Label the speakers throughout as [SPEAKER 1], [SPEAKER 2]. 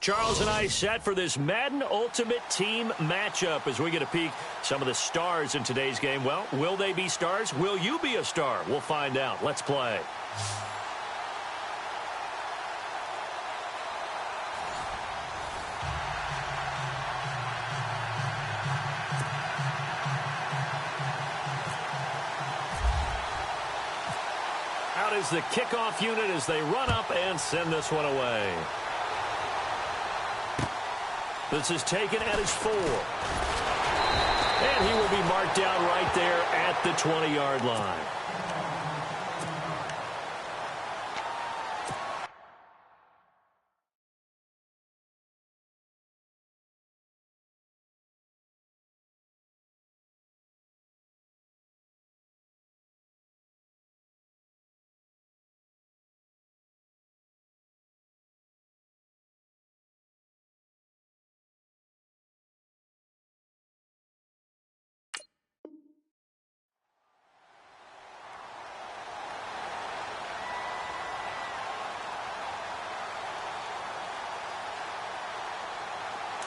[SPEAKER 1] Charles and I set for this Madden Ultimate Team matchup as we get a peek some of the stars in today's game. Well, will they be stars? Will you be a star? We'll find out. Let's play. Out is the kickoff unit as they run up and send this one away. This is taken at his 4. And he will be marked down right there at the 20-yard line.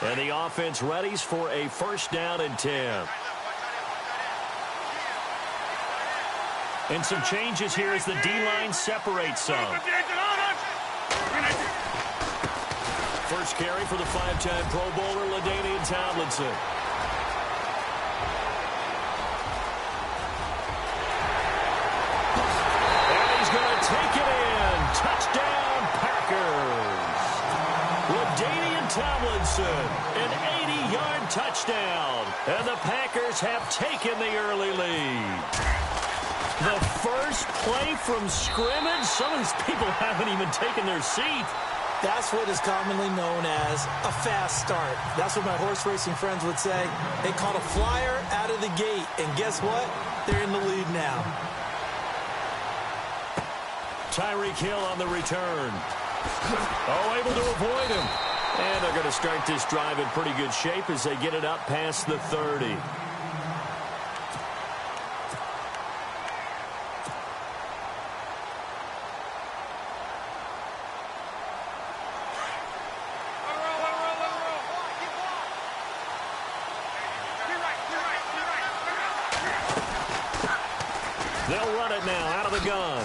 [SPEAKER 1] And the offense readies for a first down and 10. And some changes here as the D-line separates some. First carry for the 5-time Pro Bowler, LaDainian Tomlinson. And he's going to take it in. Touchdown, Packers. LaDainian Tomlinson, an 80-yard touchdown. And the Packers have taken the early lead. The first play from scrimmage. Some of these people haven't even taken their seat.
[SPEAKER 2] That's what is commonly known as a fast start. That's what my horse racing friends would say. They caught a flyer out of the gate. And guess what? They're in the lead now.
[SPEAKER 1] Tyreek Hill on the return. Oh, able to avoid him. And they're going to start this drive in pretty good shape as they get it up past the 30. They'll run it now out of the gun.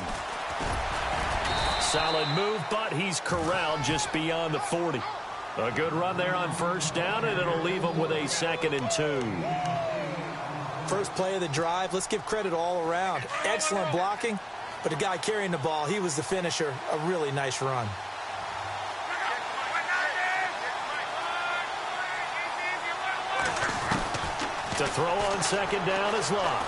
[SPEAKER 1] Solid move, but he's corralled just beyond the 40. A good run there on first down, and it'll leave him with a 2nd and 2.
[SPEAKER 2] First play of the drive. Let's give credit all around. Excellent blocking, but the guy carrying the ball, he was the finisher. A really nice run.
[SPEAKER 1] To throw on second down is Locke.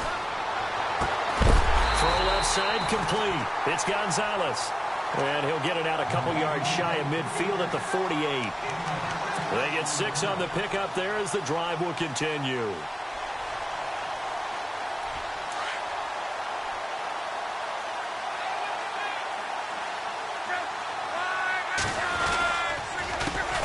[SPEAKER 1] Throw left side complete. It's Gonzalez. And he'll get it out a couple yards shy of midfield at the 48. They get 6 on the pickup there as the drive will continue.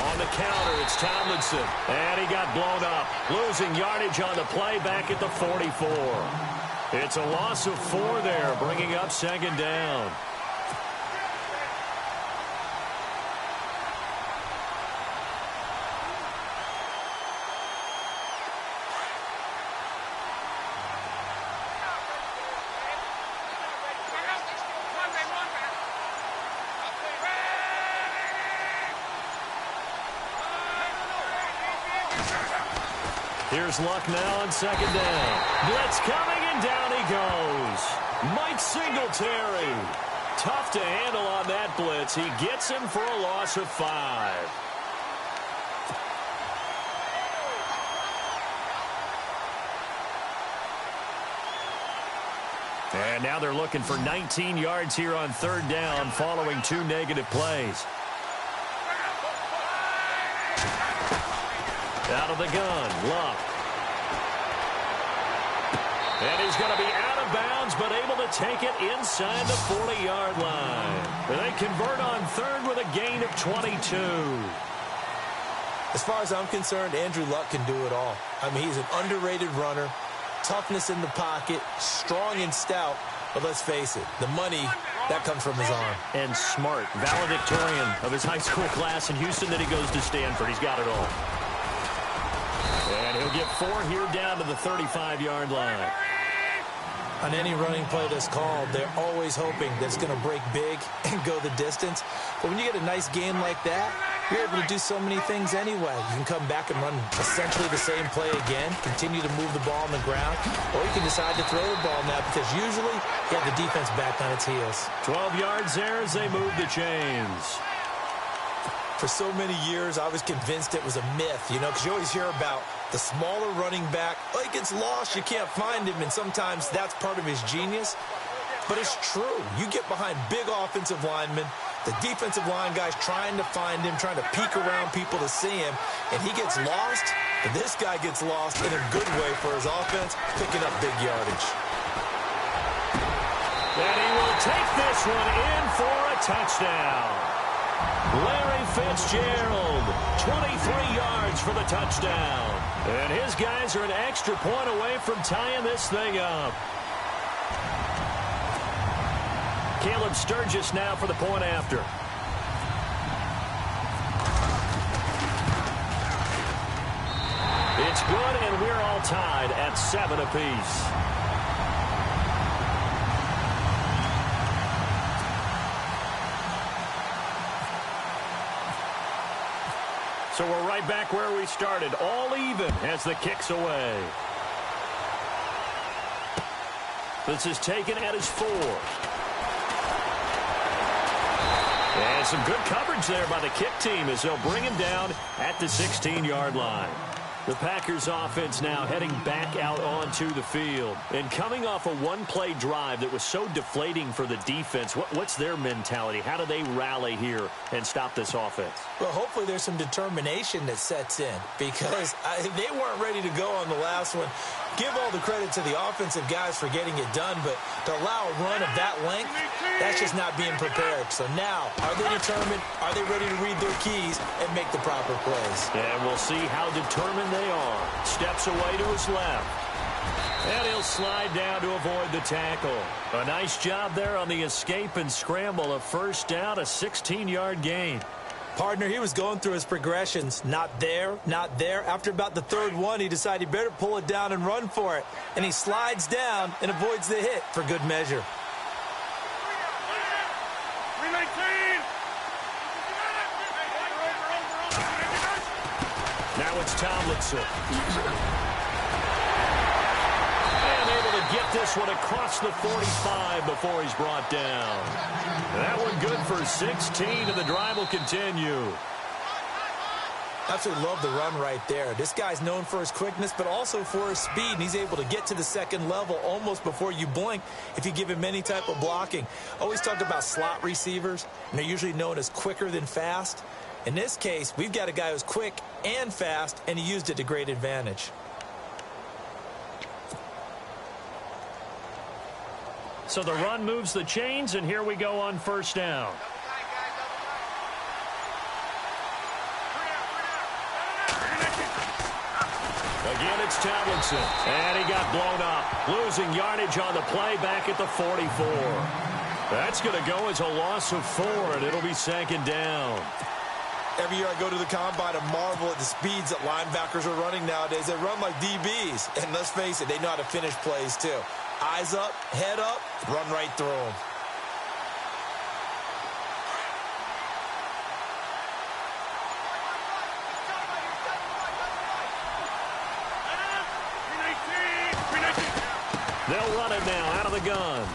[SPEAKER 1] On the counter, it's Tomlinson. And he got blown up. Losing yardage on the play back at the 44. It's a loss of 4 there, bringing up second down. Here's Luck now on second down. Blitz coming, and down he goes. Mike Singletary. Tough to handle on that blitz. He gets him for a loss of 5. And now they're looking for 19 yards here on third down following 2 negative plays. Out of the gun, Luck. And he's going to be out of bounds, but able to take it inside the 40-yard line. And they convert on third with a gain of 22.
[SPEAKER 2] As far as I'm concerned, Andrew Luck can do it all. I mean, he's an underrated runner, toughness in the pocket, strong and stout. But let's face it, the money That comes from his arm.
[SPEAKER 1] And smart, valedictorian of his high school class in Houston. Then he goes to Stanford. He's got it all. And he'll get 4 here down to the 35-yard line.
[SPEAKER 2] On any running play that's called, they're always hoping that it's going to break big and go the distance. But when you get a nice game like that, you're able to do so many things anyway. You can come back and run essentially the same play again, continue to move the ball on the ground, or you can decide to throw the ball now because usually you have the defense back on its heels.
[SPEAKER 1] 12 yards there as they move the chains.
[SPEAKER 2] For so many years, I was convinced it was a myth, you know, because you always hear about the smaller running back. Oh, he gets lost, you can't find him, and sometimes that's part of his genius. But it's true. You get behind big offensive linemen, the defensive line guys trying to find him, trying to peek around people to see him, and he gets lost, but this guy gets lost in a good way for his offense, picking up big yardage.
[SPEAKER 1] And he will take this one in for a touchdown. Larry Fitzgerald, 23 yards for the touchdown. And his guys are an extra point away from tying this thing up. Caleb Sturgis now for the point after. It's good, and we're all tied at 7 apiece. So we're right back where we started, all even as the kick's away. This is taken at his 4. And some good coverage there by the kick team as they'll bring him down at the 16-yard line. The Packers offense now heading back out onto the field. And coming off a one-play drive that was so deflating for the defense, what's their mentality? How do they rally here and stop this offense?
[SPEAKER 2] Well, hopefully there's some determination that sets in because they weren't ready to go on the last one. Give all the credit to the offensive guys for getting it done, but to allow a run of that length, that's just not being prepared. So now, are they determined? Are they ready to read their keys and make the proper plays?
[SPEAKER 1] And we'll see how determined they are. Steps away to his left. And he'll slide down to avoid the tackle. A nice job there on the escape and scramble. A first down, a 16-yard gain.
[SPEAKER 2] Partner, he was going through his progressions. Not there, not there. After about the third one, he decided he better pull it down and run for it. And he slides down and avoids the hit for good measure.
[SPEAKER 1] 319. Now it's Tomlinson. Get this one across the 45 before he's brought down. That one good for 16, and the drive will continue.
[SPEAKER 2] Absolutely love the run right there. This guy's known for his quickness, but also for his speed, and he's able to get to the second level almost before you blink if you give him any type of blocking. Always talk about slot receivers, and they're usually known as quicker than fast. In this case, we've got a guy who's quick and fast, and he used it to great advantage.
[SPEAKER 1] So the run moves the chains, and here we go on first down. Again, it's Tomlinson. And he got blown up. Losing yardage on the play back at the 44. That's going to go as a loss of 4, and it'll be second down.
[SPEAKER 2] Every year I go to the combine and marvel at the speeds that linebackers are running nowadays. They run like DBs. And let's face it, they know how to finish plays too. Eyes up, head up, run right through them.
[SPEAKER 1] They'll run it now out of the gun.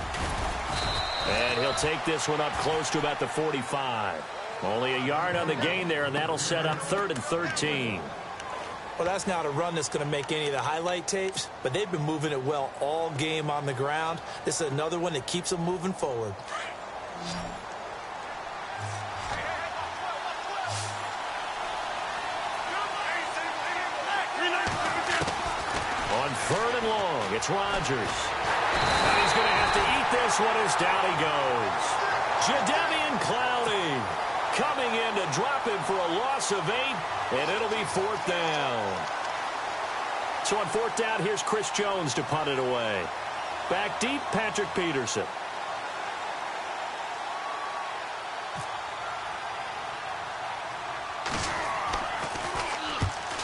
[SPEAKER 1] And he'll take this one up close to about the 45. Only a yard on the gain there, and that'll set up 3rd and 13.
[SPEAKER 2] Well, that's not a run that's going to make any of the highlight tapes, but they've been moving it well all game on the ground. This is another one that keeps them moving forward.
[SPEAKER 1] On 3rd and long, it's Rodgers. And he's going to have to eat this one as down he goes. Jadeveon Clowney coming in to drop him for a loss of 8, and it'll be 4th down. So on 4th down, here's Chris Jones to punt it away. Back deep, Patrick Peterson.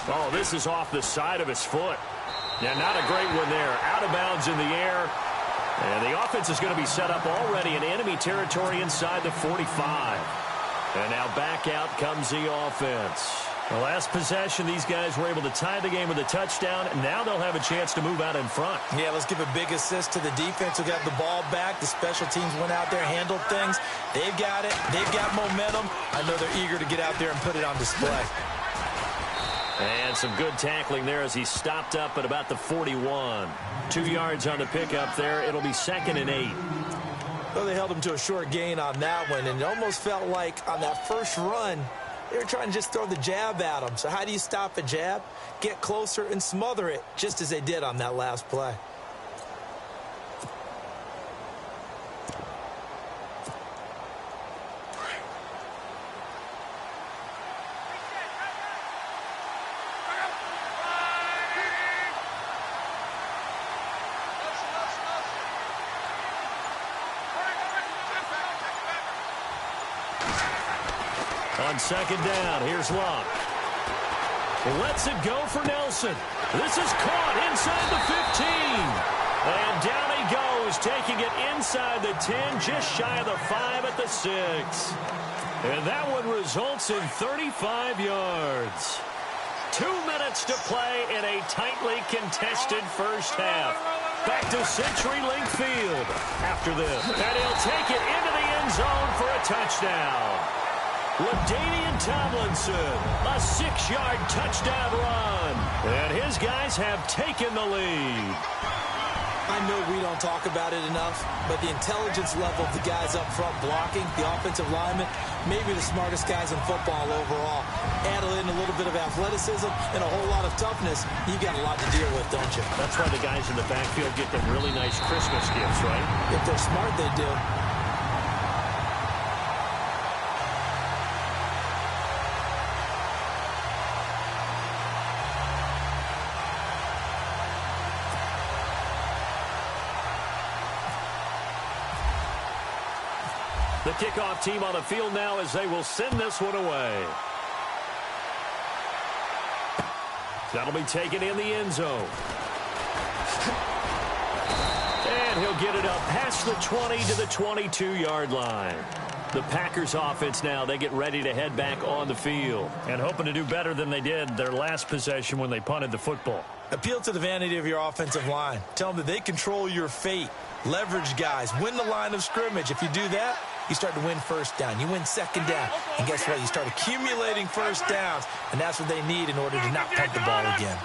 [SPEAKER 1] Oh, this is off the side of his foot. Yeah, not a great one there. Out of bounds in the air. And the offense is going to be set up already in enemy territory inside the 45. And now back out comes the offense. The last possession, these guys were able to tie the game with a touchdown, and now they'll have a chance to move out in front.
[SPEAKER 2] Yeah, let's give a big assist to the defense who got the ball back. The special teams went out there, handled things. They've got it. They've got momentum. I know they're eager to get out there and put it on display.
[SPEAKER 1] And some good tackling there as he stopped up at about the 41. 2 yards on the pickup there. It'll be 2nd and 8.
[SPEAKER 2] Well, they held him to a short gain on that one, and it almost felt like on that first run, they were trying to just throw the jab at him. So how do you stop a jab? Get closer and smother it, just as they did on that last play.
[SPEAKER 1] On 2nd down, here's Luck. Lets it go for Nelson. This is caught inside the 15. And down he goes, taking it inside the 10, just shy of the 5 at the 6. And that one results in 35 yards. 2 minutes to play in a tightly contested first half. Back to CenturyLink Field after this. And he'll take it into the end zone for a touchdown. LaDainian Tomlinson, a 6-yard touchdown run. And his guys have taken the lead.
[SPEAKER 2] I know we don't talk about it enough, but the intelligence level of the guys up front blocking, the offensive linemen, maybe the smartest guys in football overall. Add in a little bit of athleticism and a whole lot of toughness, you got a lot to deal with, don't you?
[SPEAKER 1] That's why the guys in the backfield get them really nice Christmas gifts, right?
[SPEAKER 2] If they're smart, they do.
[SPEAKER 1] The kickoff team on the field now as they will send this one away. That'll be taken in the end zone. And he'll get it up past the 20 to the 22-yard line. The Packers offense now, they get ready to head back on the field. And hoping to do better than they did their last possession when they punted the football.
[SPEAKER 2] Appeal to the vanity of your offensive line. Tell them that they control your fate. Leverage guys. Win the line of scrimmage. If you do that, you start to win first down. You win second down. And guess what? You start accumulating first downs. And that's what they need in order to not punt the ball again.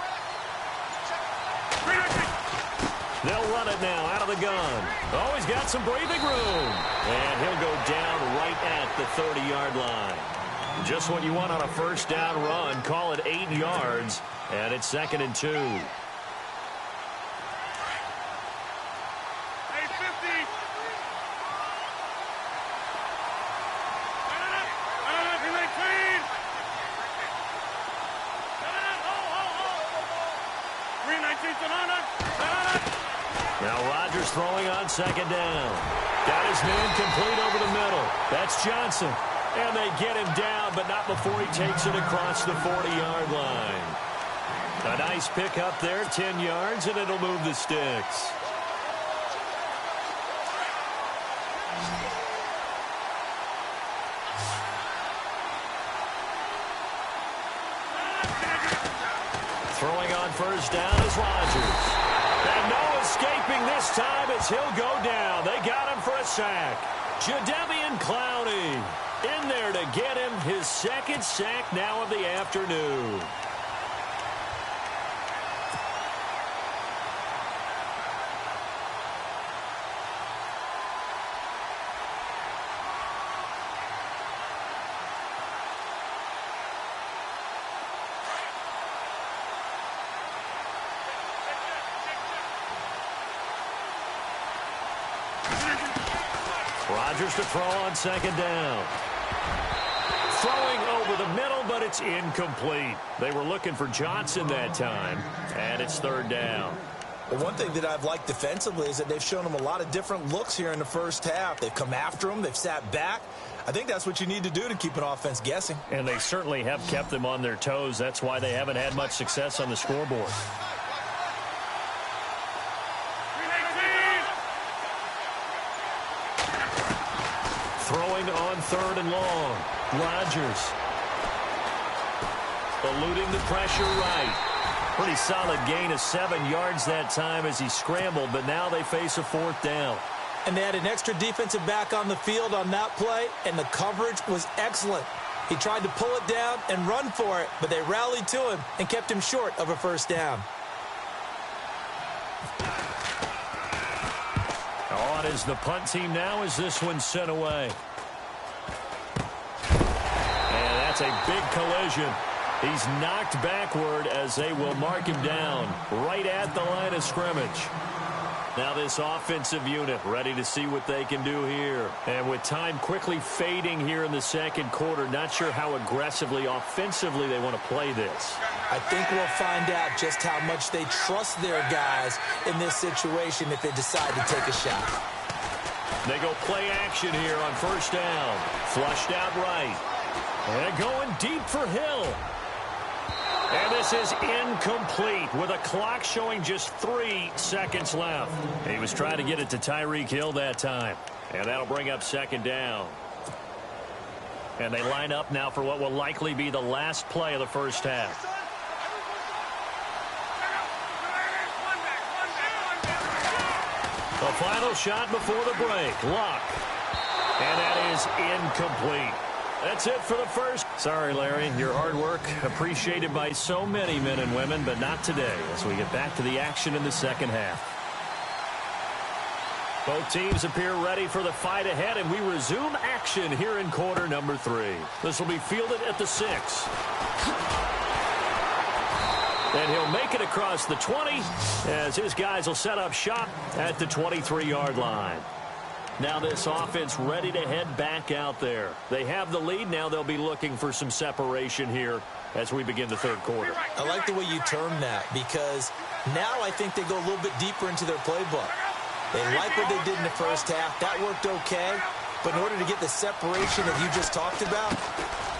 [SPEAKER 1] They'll run it now out of the gun. Oh, he's got some breathing room. And he'll go down right at the 30-yard line. Just what you want on a first down run. Call it 8 yards. And it's 2nd and 2. Now Rodgers throwing on 2nd down. Got his man complete over the middle. That's Johnson. And they get him down, but not before he takes it across the 40-yard line. A nice pickup there, 10 yards, and it'll move the sticks. Throwing on first down is Rodgers. And no escaping this time as he'll go down. They got him for a sack. Jadeveon Clowney in there to get him his 2nd sack now of the afternoon. Rodgers to throw on 2nd down. Throwing over the middle, but it's incomplete. They were looking for Johnson that time, and it's 3rd down.
[SPEAKER 2] Well, one thing that I've liked defensively is that they've shown him a lot of different looks here in the first half. They've come after him. They've sat back. I think that's what you need to do to keep an offense guessing.
[SPEAKER 1] And they certainly have kept them on their toes. That's why they haven't had much success on the scoreboard. Throwing on 3rd and long. Rodgers. Eluding the pressure right. Pretty solid gain of 7 yards that time as he scrambled, but now they face a 4th down.
[SPEAKER 2] And they had an extra defensive back on the field on that play, and the coverage was excellent. He tried to pull it down and run for it, but they rallied to him and kept him short of a 1st down.
[SPEAKER 1] On is the punt team now as this one's sent away. And that's a big collision. He's knocked backward as they will mark him down right at the line of scrimmage. Now this offensive unit ready to see what they can do here. And with time quickly fading here in the 2nd quarter, not sure how aggressively, offensively they want to play this.
[SPEAKER 2] I think we'll find out just how much they trust their guys in this situation if they decide to take a shot.
[SPEAKER 1] They go play action here on 1st down. Flushed out right. And going deep for Hill. And this is incomplete with a clock showing just 3 seconds left. He was trying to get it to Tyreek Hill that time. And that'll bring up 2nd down. And they line up now for what will likely be the last play of the 1st half. The final shot before the break. Luck. And that is incomplete. That's it for the first. Sorry, Larry. Your hard work appreciated by so many men and women, but not today as we get back to the action in the 2nd half. Both teams appear ready for the fight ahead, and we resume action here in quarter number 3. This will be fielded at the 6. And he'll make it across the 20 as his guys will set up shop at the 23-yard line. Now this offense ready to head back out there. They have the lead. Now they'll be looking for some separation here as we begin the 3rd quarter.
[SPEAKER 2] I like the way you term that because now I think they go a little bit deeper into their playbook. They like what they did in the 1st half. That worked okay. But in order to get the separation that you just talked about,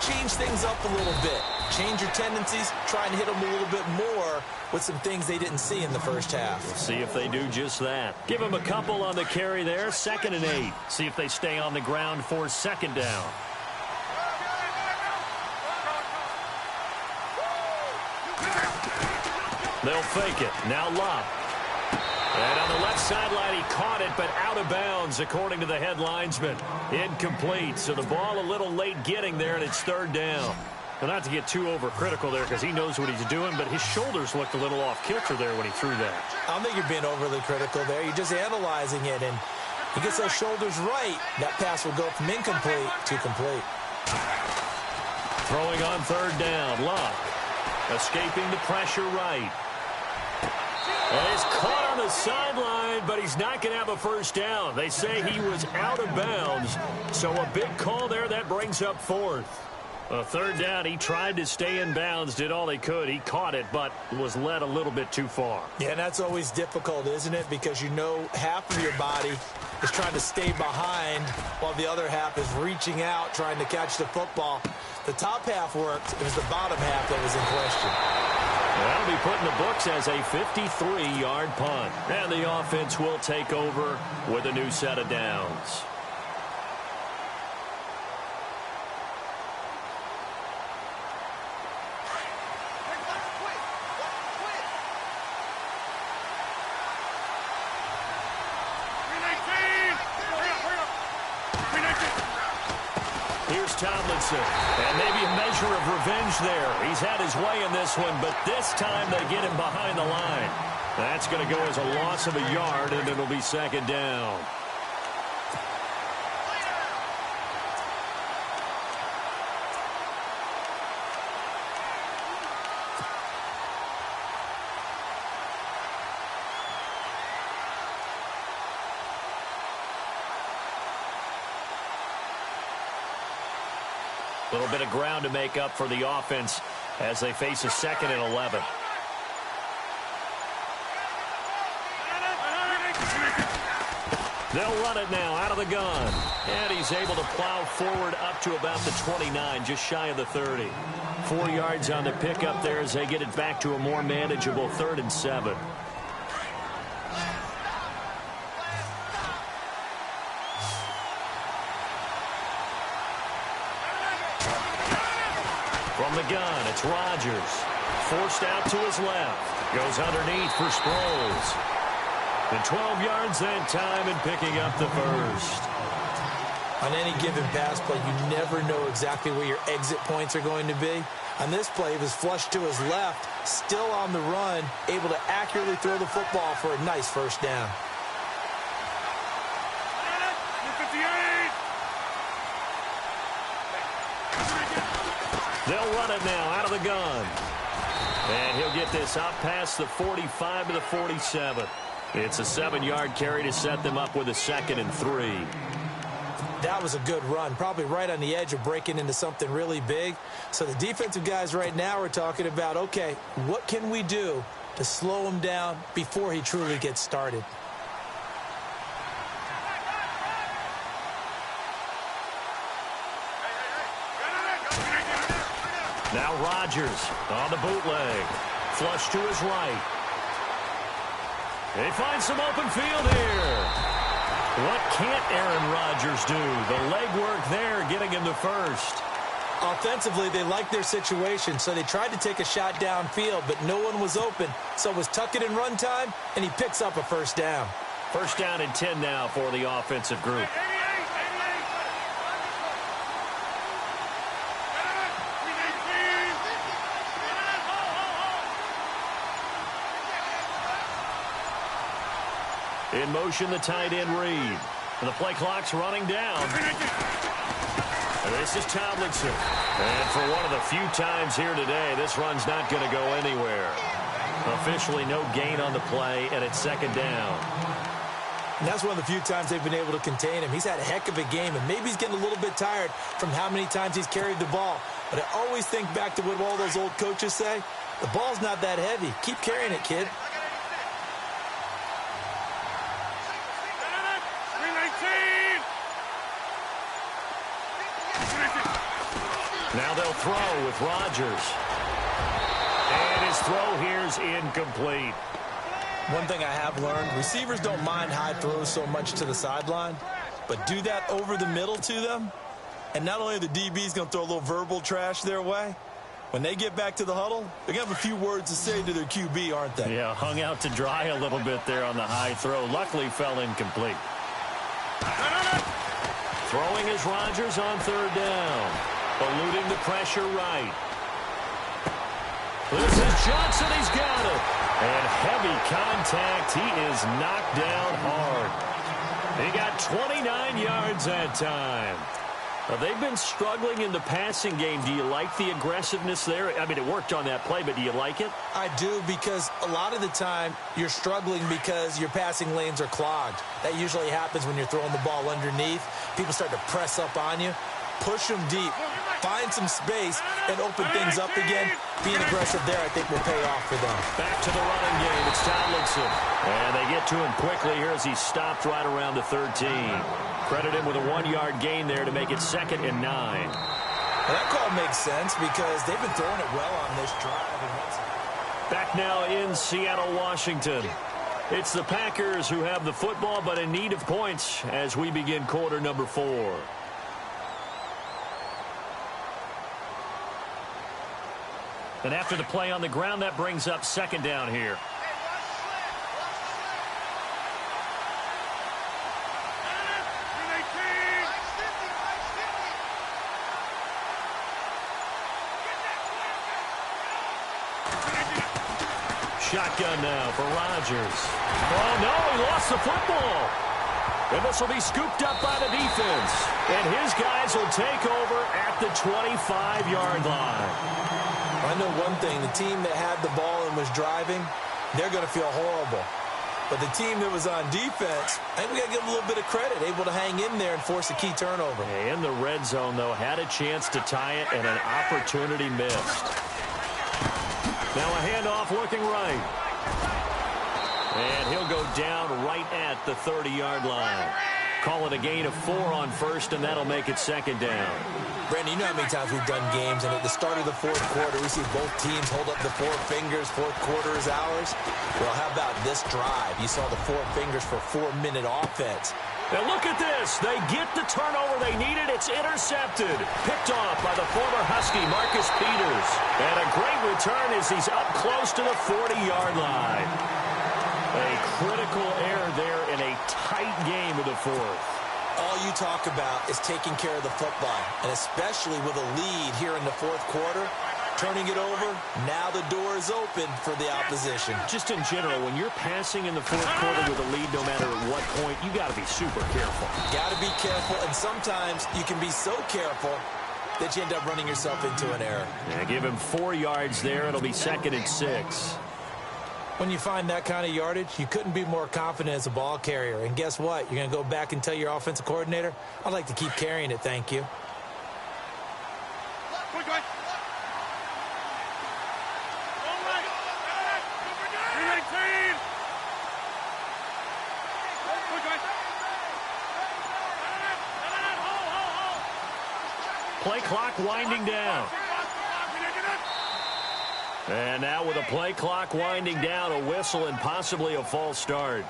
[SPEAKER 2] change things up a little bit. Change your tendencies, try and hit them a little bit more with some things they didn't see in the 1st half.
[SPEAKER 1] We'll see if they do just that. Give them a couple on the carry there, 2nd and 8. See if they stay on the ground for 2nd down. They'll fake it. Now Luck. And on the left sideline, he caught it, but out of bounds, according to the head linesman. Incomplete, so the ball a little late getting there, and it's 3rd down. Well, not to get too overcritical there because he knows what he's doing, but his shoulders looked a little off kilter there when he threw that.
[SPEAKER 2] I don't think you're being overly critical there. You're just analyzing it, and he gets those shoulders right. That pass will go from incomplete to complete.
[SPEAKER 1] Throwing on 3rd down, Luck. Escaping the pressure right. And he's caught on the sideline, but he's not going to have a 1st down. They say he was out of bounds, so a big call there. That brings up 4th. A 3rd down, he tried to stay in bounds, did all he could. He caught it, but was led a little bit too far.
[SPEAKER 2] Yeah, and that's always difficult, isn't it? Because you know half of your body is trying to stay behind while the other half is reaching out, trying to catch the football. The top half worked. It was the bottom half that was in question.
[SPEAKER 1] That'll be put in the books as a 53-yard punt. And the offense will take over with a new set of downs. Here's Tomlinson, and maybe a measure of revenge there. He's had his way in this one, but this time they get him behind the line. That's going to go as a loss of a yard, and it'll be 2nd down. A little bit of ground to make up for the offense as they face a 2nd and 11. They'll run it now out of the gun. And he's able to plow forward up to about the 29, just shy of the 30. 4 yards on the pickup there as they get it back to a more manageable 3rd and 7. From the gun, it's Rodgers. Forced out to his left. Goes underneath for Sproles. And 12 yards that time and picking up the first.
[SPEAKER 2] On any given pass play, you never know exactly where your exit points are going to be. On this play, he was flushed to his left, still on the run, able to accurately throw the football for a nice first down.
[SPEAKER 1] They'll run it now out of the gun. And he'll get this out past the 45 to the 47. It's a 7-yard carry to set them up with a 2nd and 3.
[SPEAKER 2] That was a good run, probably right on the edge of breaking into something really big. So the defensive guys right now are talking about, okay, what can we do to slow him down before he truly gets started?
[SPEAKER 1] Now Rodgers on the bootleg. Flush to his right. They find some open field here. What can't Aaron Rodgers do? The legwork there getting him the first.
[SPEAKER 2] Offensively, they liked their situation, so they tried to take a shot downfield, but no one was open. So it was tuck it and run time, and he picks up a first down.
[SPEAKER 1] First down and 10 now for the offensive group. In motion, the tight end Reed. And the play clock's running down. And this is Tomlinson. And for one of the few times here today, this run's not going to go anywhere. Officially no gain on the play, and it's 2nd down.
[SPEAKER 2] And that's one of the few times they've been able to contain him. He's had a heck of a game, and maybe he's getting a little bit tired from how many times he's carried the ball. But I always think back to what all those old coaches say. The ball's not that heavy. Keep carrying it, kid.
[SPEAKER 1] Now they'll throw with Rodgers. And his throw here's incomplete.
[SPEAKER 2] One thing I have learned, receivers don't mind high throws so much to the sideline, but do that over the middle to them, and not only are the DBs going to throw a little verbal trash their way, when they get back to the huddle, they're going to have a few words to say to their QB, aren't they?
[SPEAKER 1] Yeah, hung out to dry a little bit there on the high throw. Luckily fell incomplete. Throwing is Rodgers on 3rd down. Eluding the pressure right. This is Johnson. He's got it. And heavy contact. He is knocked down hard. He got 29 yards that time. Now, they've been struggling in the passing game. Do you like the aggressiveness there? I mean, it worked on that play, but do you like it?
[SPEAKER 2] I do, because a lot of the time you're struggling because your passing lanes are clogged. That usually happens when you're throwing the ball underneath. People start to press up on you. Push them deep. Find some space and open things up again. Being aggressive there, I think, will pay off for them.
[SPEAKER 1] Back to the running game. It's Tomlinson. And they get to him quickly here as he stopped right around the 13. Credit him with a 1-yard gain there to make it 2nd and 9.
[SPEAKER 2] Well, that call makes sense because they've been throwing it well on this drive.
[SPEAKER 1] Back now in Seattle, Washington. It's the Packers who have the football but in need of points as we begin quarter number 4. And after the play on the ground, that brings up 2nd down here. Shotgun now for Rodgers. Oh, no, he lost the football. And this will be scooped up by the defense. And his guys will take over at the 25-yard line.
[SPEAKER 2] I know one thing, the team that had the ball and was driving, they're going to feel horrible. But the team that was on defense, I think we got to give them a little bit of credit, able to hang in there and force a key turnover.
[SPEAKER 1] In the red zone, though, had a chance to tie it and an opportunity missed. Now a handoff looking right. And he'll go down right at the 30-yard line. Call it a gain of 4 on first, and that'll make it second down.
[SPEAKER 2] Brandon, you know how many times we've done games, and at the start of the fourth quarter, we see both teams hold up the 4 fingers, fourth quarter is ours. Well, how about this drive? You saw the 4 fingers for 4-minute offense.
[SPEAKER 1] And look at this. They get the turnover they needed. It's intercepted. Picked off by the former Husky, Marcus Peters. And a great return as he's up close to the 40-yard line. A critical error there in a tight game of the fourth.
[SPEAKER 2] All you talk about is taking care of the football, and especially with a lead here in the fourth quarter, turning it over, now the door is open for the opposition.
[SPEAKER 1] Just in general, when you're passing in the fourth quarter with a lead, no matter at what point, you got to be super careful.
[SPEAKER 2] Got to be careful, and sometimes you can be so careful that you end up running yourself into an error.
[SPEAKER 1] Yeah, give him 4 yards there. It'll be 2nd and 6.
[SPEAKER 2] When you find that kind of yardage, you couldn't be more confident as a ball carrier. And guess what? You're going to go back and tell your offensive coordinator, I'd like to keep carrying it, thank you.
[SPEAKER 1] Play clock winding down. And now with a play clock winding down, a whistle and possibly a false start.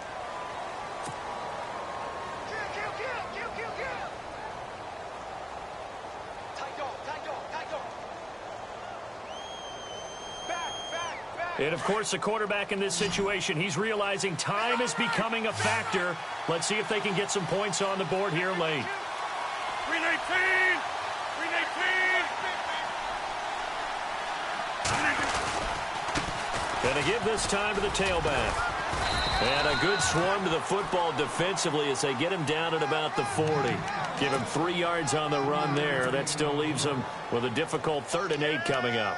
[SPEAKER 1] And, of course, the quarterback in this situation, he's realizing time is becoming a factor. Let's see if they can get some points on the board here late. Going to give this time to the tailback. And a good swarm to the football defensively as they get him down at about the 40. Give him 3 yards on the run there. That still leaves him with a difficult 3rd and 8 coming up.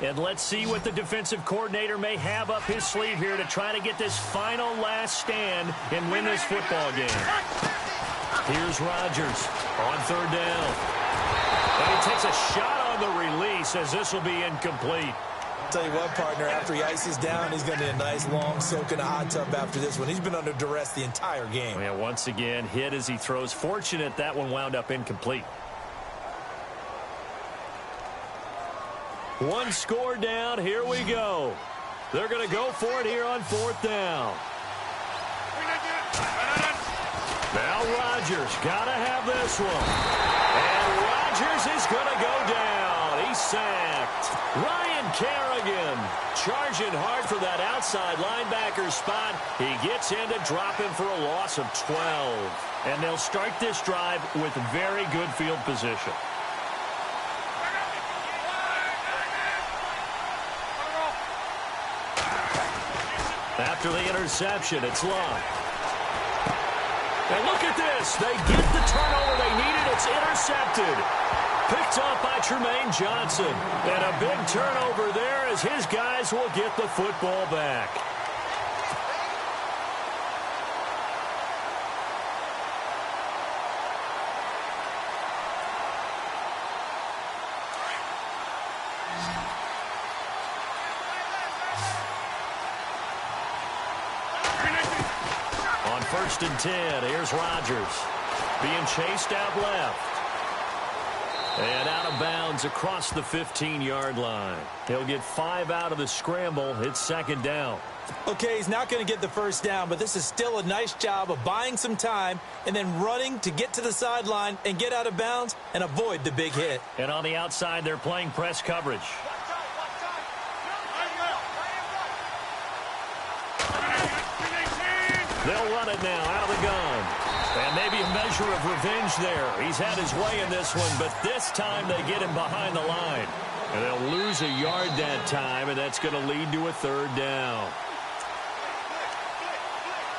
[SPEAKER 1] And let's see what the defensive coordinator may have up his sleeve here to try to get this final last stand and win this football game. Here's Rodgers on 3rd down. And he takes a shot on the release as this will be incomplete.
[SPEAKER 2] Tell you what, partner, after he ices down, he's going to need a nice long soak in a hot tub after this one. He's been under duress the entire game.
[SPEAKER 1] Yeah, once again, hit as he throws. Fortunate that one wound up incomplete. 1 score down. Here we go. They're going to go for it here on 4th down. Now Rodgers got to have this one. And Rodgers is going to go down. He's sacked. Ryan Kerrigan charging hard for that outside linebacker spot. He gets in to drop him for a loss of 12. And they'll start this drive with very good field position. After the interception, it's Love. And look at this. They get the turnover they needed. It's intercepted. Picked off by Tremaine Johnson. And a big turnover there as his guys will get the football back. On 1st and 10, here's Rodgers being chased out left. And out of bounds across the 15-yard line. He'll get 5 out of the scramble. It's 2nd down.
[SPEAKER 2] Okay, he's not going to get the 1st down, but this is still a nice job of buying some time and then running to get to the sideline and get out of bounds and avoid the big hit.
[SPEAKER 1] And on the outside, they're playing press coverage. They'll run it now out of the gun. And maybe a measure of revenge there. He's had his way in this one, but this time they get him behind the line. And they'll lose a yard that time, and that's going to lead to a 3rd down.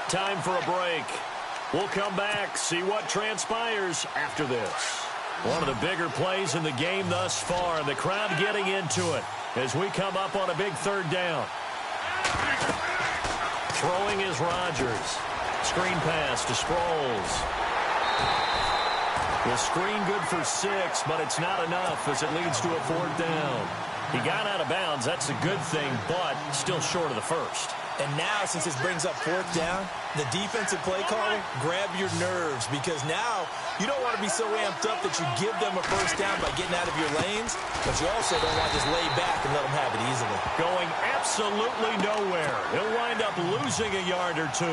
[SPEAKER 1] Time for a break. We'll come back, see what transpires after this. One of the bigger plays in the game thus far, and the crowd getting into it as we come up on a big 3rd down. Throwing is Rodgers. Screen pass to Sproles. The screen good for 6, but it's not enough as it leads to a 4th down. He got out of bounds. That's a good thing, but still short of the first.
[SPEAKER 2] And now, since this brings up 4th down, the defensive play caller, grab your nerves, because now you don't want to be so amped up that you give them a 1st down by getting out of your lanes, but you also don't want to just lay back and let them have it easily.
[SPEAKER 1] Going absolutely nowhere. He'll wind up losing a yard or 2.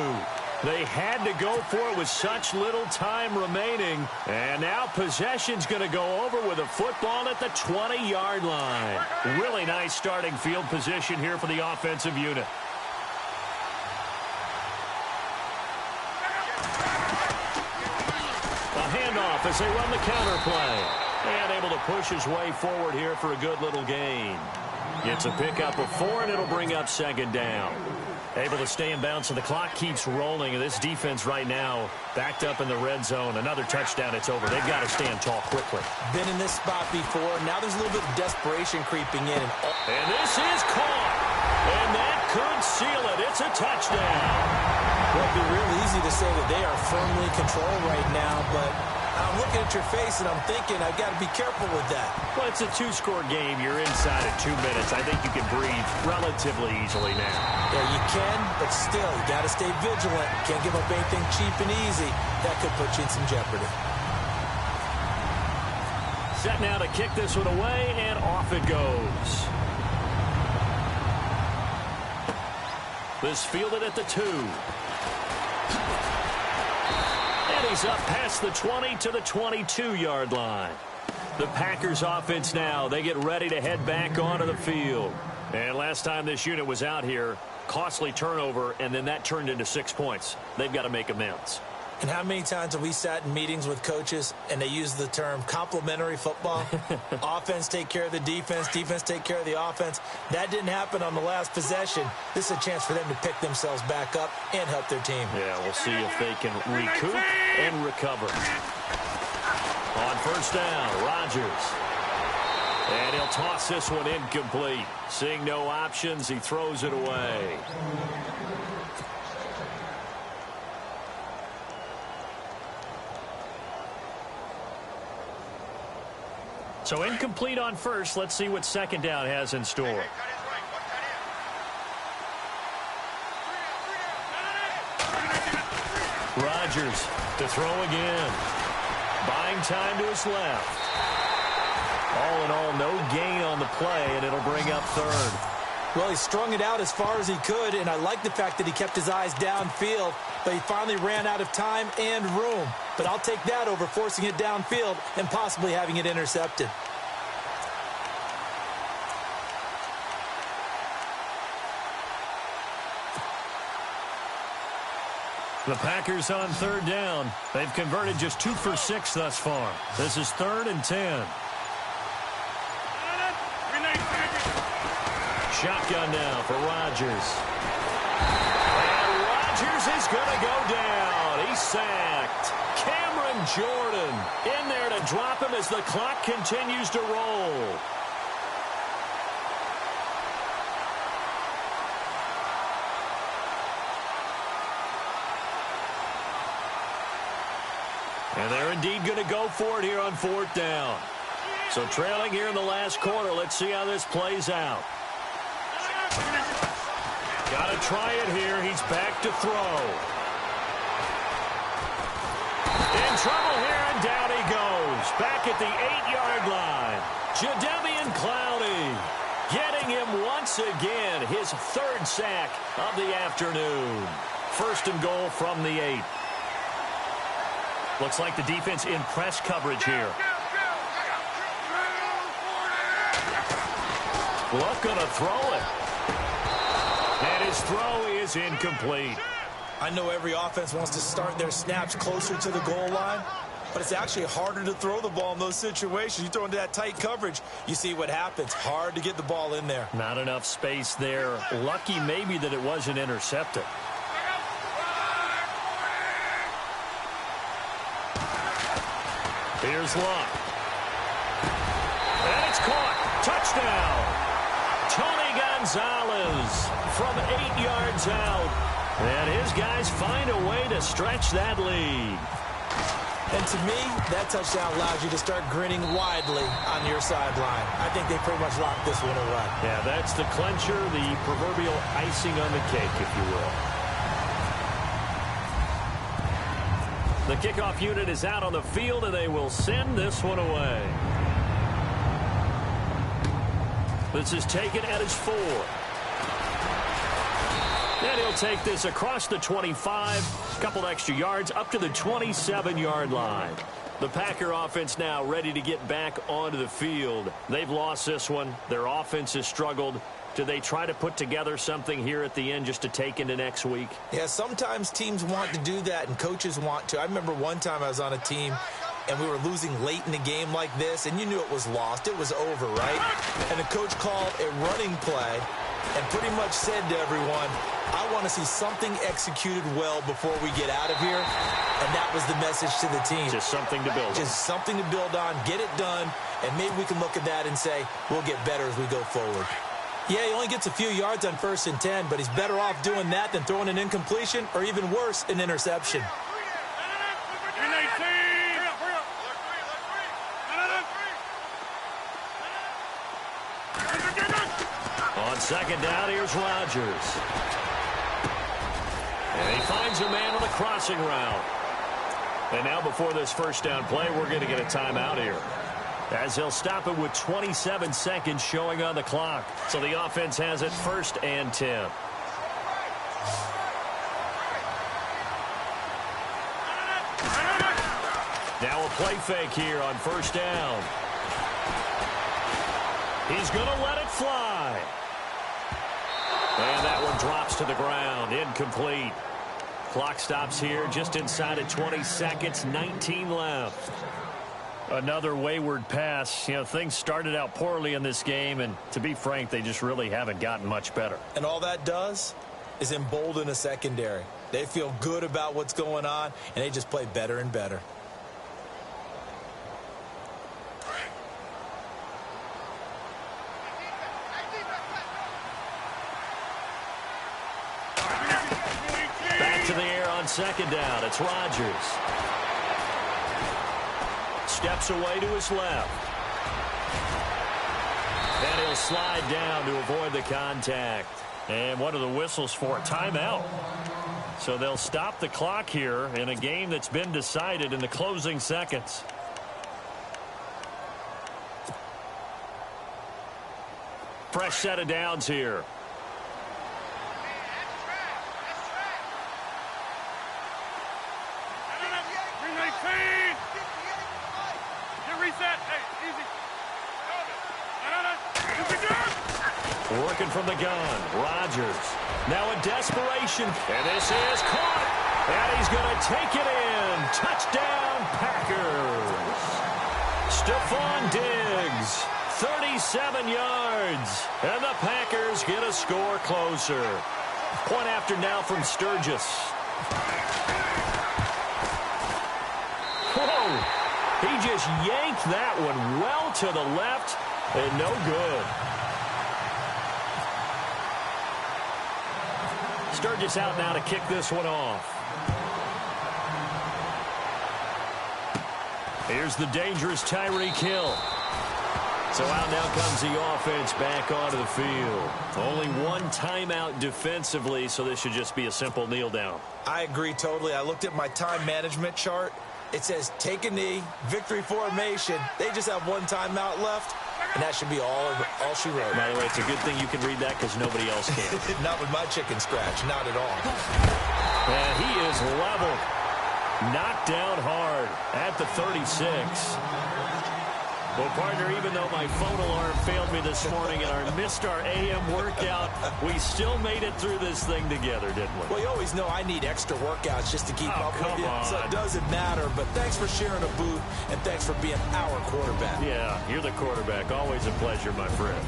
[SPEAKER 1] They had to go for it with such little time remaining. And now possession's going to go over with a football at the 20-yard line. Really nice starting field position here for the offensive unit. A handoff as they run the counter play. And able to push his way forward here for a good little gain. Gets a pickup of 4, and it'll bring up 2nd down. Able to stay in bounds, so the clock keeps rolling. And this defense right now backed up in the red zone. Another touchdown, it's over. They've got to stand tall quickly.
[SPEAKER 2] Been in this spot before. Now there's a little bit of desperation creeping in.
[SPEAKER 1] And this is caught. And that could seal it. It's a touchdown.
[SPEAKER 2] Well, it'd be real easy to say that they are firmly controlled right now, but I'm looking at your face and I'm thinking I've got to be careful with that.
[SPEAKER 1] Well, it's a 2-score game. You're inside at 2 minutes. I think you can breathe relatively easily now.
[SPEAKER 2] Yeah, you can, but still, you got to stay vigilant. Can't give up anything cheap and easy. That could put you in some jeopardy.
[SPEAKER 1] Set now to kick this one away, and off it goes. This fielded at the 2. And he's up past the 20 to the 22-yard line. The Packers offense now, they get ready to head back onto the field. And last time this unit was out here, costly turnover, and then that turned into 6 points. They've got to make amends.
[SPEAKER 2] And how many times have we sat in meetings with coaches and they use the term complementary football? Offense take care of the defense, defense take care of the offense. That didn't happen on the last possession. This is a chance for them to pick themselves back up and help their team.
[SPEAKER 1] Yeah, we'll see if they can recoup and recover. On 1st down, Rodgers. And he'll toss this one incomplete. Seeing no options, he throws it away. So incomplete on 1st. Let's see what 2nd down has in store. Rodgers to throw again. Buying time to his left. All in all, no gain on the play, and it'll bring up 3rd.
[SPEAKER 2] Well, he strung it out as far as he could, and I like the fact that he kept his eyes downfield, but he finally ran out of time and room. But I'll take that over forcing it downfield and possibly having it intercepted.
[SPEAKER 1] The Packers on 3rd down. They've converted just 2 for 6 thus far. This is 3rd and 10. Shotgun now for Rodgers. And Rodgers is going to go down. He's sacked. Cameron Jordan in there to drop him as the clock continues to roll. And they're indeed going to go for it here on 4th down. So trailing here in the last quarter. Let's see how this plays out. Got to try it here. He's back to throw. In trouble here, and down he goes. Back at the 8-yard line. Jadeveon Clowney getting him once again. His 3rd sack of the afternoon. 1st and goal from the 8. Looks like the defense in press coverage here. Luck gonna throw it. And his throw is incomplete.
[SPEAKER 2] I know every offense wants to start their snaps closer to the goal line, but it's actually harder to throw the ball in those situations. You throw into that tight coverage, you see what happens. Hard to get the ball in there.
[SPEAKER 1] Not enough space there. Lucky maybe that it wasn't intercepted. Here's Luck. And it's caught. Touchdown. Tony Gonzalez from 8 yards out. And his guys find a way to stretch that lead.
[SPEAKER 2] And And to me, that touchdown allows you to start grinning widely on your sideline. I think they pretty much locked this one away.
[SPEAKER 1] Yeah, that's the clincher, the proverbial icing on the cake, if you will. The kickoff unit is out on the field, and they will send this one away. This is taken at his 4. And he'll take this across the 25, a couple extra yards, up to the 27-yard line. The Packer offense now ready to get back onto the field. They've lost this one. Their offense has struggled. Do they try to put together something here at the end just to take into next week?
[SPEAKER 2] Yeah, sometimes teams want to do that, and coaches want to. I remember one time I was on a team, and we were losing late in a game like this, and you knew it was lost. It was over, right? And the coach called a running play and pretty much said to everyone, I want to see something executed well before we get out of here. And that was the message to the team.
[SPEAKER 1] Just something to build on.
[SPEAKER 2] Just something to build on, get it done, and maybe we can look at that and say, we'll get better as we go forward. Yeah, he only gets a few yards on 1st and 10, but he's better off doing that than throwing an incompletion or even worse, an interception.
[SPEAKER 1] On 2nd down, here's Rodgers. And he finds a man on the crossing route. And now before this 1st down play, we're going to get a timeout here, as he'll stop it with 27 seconds showing on the clock. So the offense has it 1st and 10. Now a play fake here on 1st down. He's going to let it fly. And that one drops to the ground. Incomplete. Clock stops here just inside of 20 seconds, 19 left. Another wayward pass. You know, things started out poorly in this game, and to be frank, they just really haven't gotten much better.
[SPEAKER 2] And all that does is embolden a secondary. They feel good about what's going on, and they just play better and better.
[SPEAKER 1] Back to the air on 2nd down. It's Rodgers. Steps away to his left. And he'll slide down to avoid the contact. And what are the whistles for? Timeout. So they'll stop the clock here in a game that's been decided in the closing seconds. Fresh set of downs here. Working from the gun, Rodgers. Now in desperation, and this is caught. And he's going to take it in. Touchdown, Packers. Stephon Diggs, 37 yards. And the Packers get a score closer. Point after now from Sturgis. Whoa! He just yanked that one well to the left, and no good. Sturgis out now to kick this one off. Here's the dangerous Tyreek Hill. So out now comes the offense back onto the field. Only one timeout defensively, so this should just be a simple kneel down.
[SPEAKER 2] I agree totally. I looked at my time management chart. It says take a knee, victory formation. They just have one timeout left, and that should be all she wrote.
[SPEAKER 1] By the way, it's a good thing you can read that because nobody else can.
[SPEAKER 2] Not with my chicken scratch, not at all.
[SPEAKER 1] And he is level. Knocked down hard at the 36. Well, partner, even though my phone alarm failed me this morning and I missed our AM workout, we still made it through this thing together, didn't we?
[SPEAKER 2] Well, you always know I need extra workouts just to keep up with you, so it doesn't matter. But thanks for sharing a boot, and thanks for being our quarterback.
[SPEAKER 1] Yeah, you're the quarterback. Always a pleasure, my friend.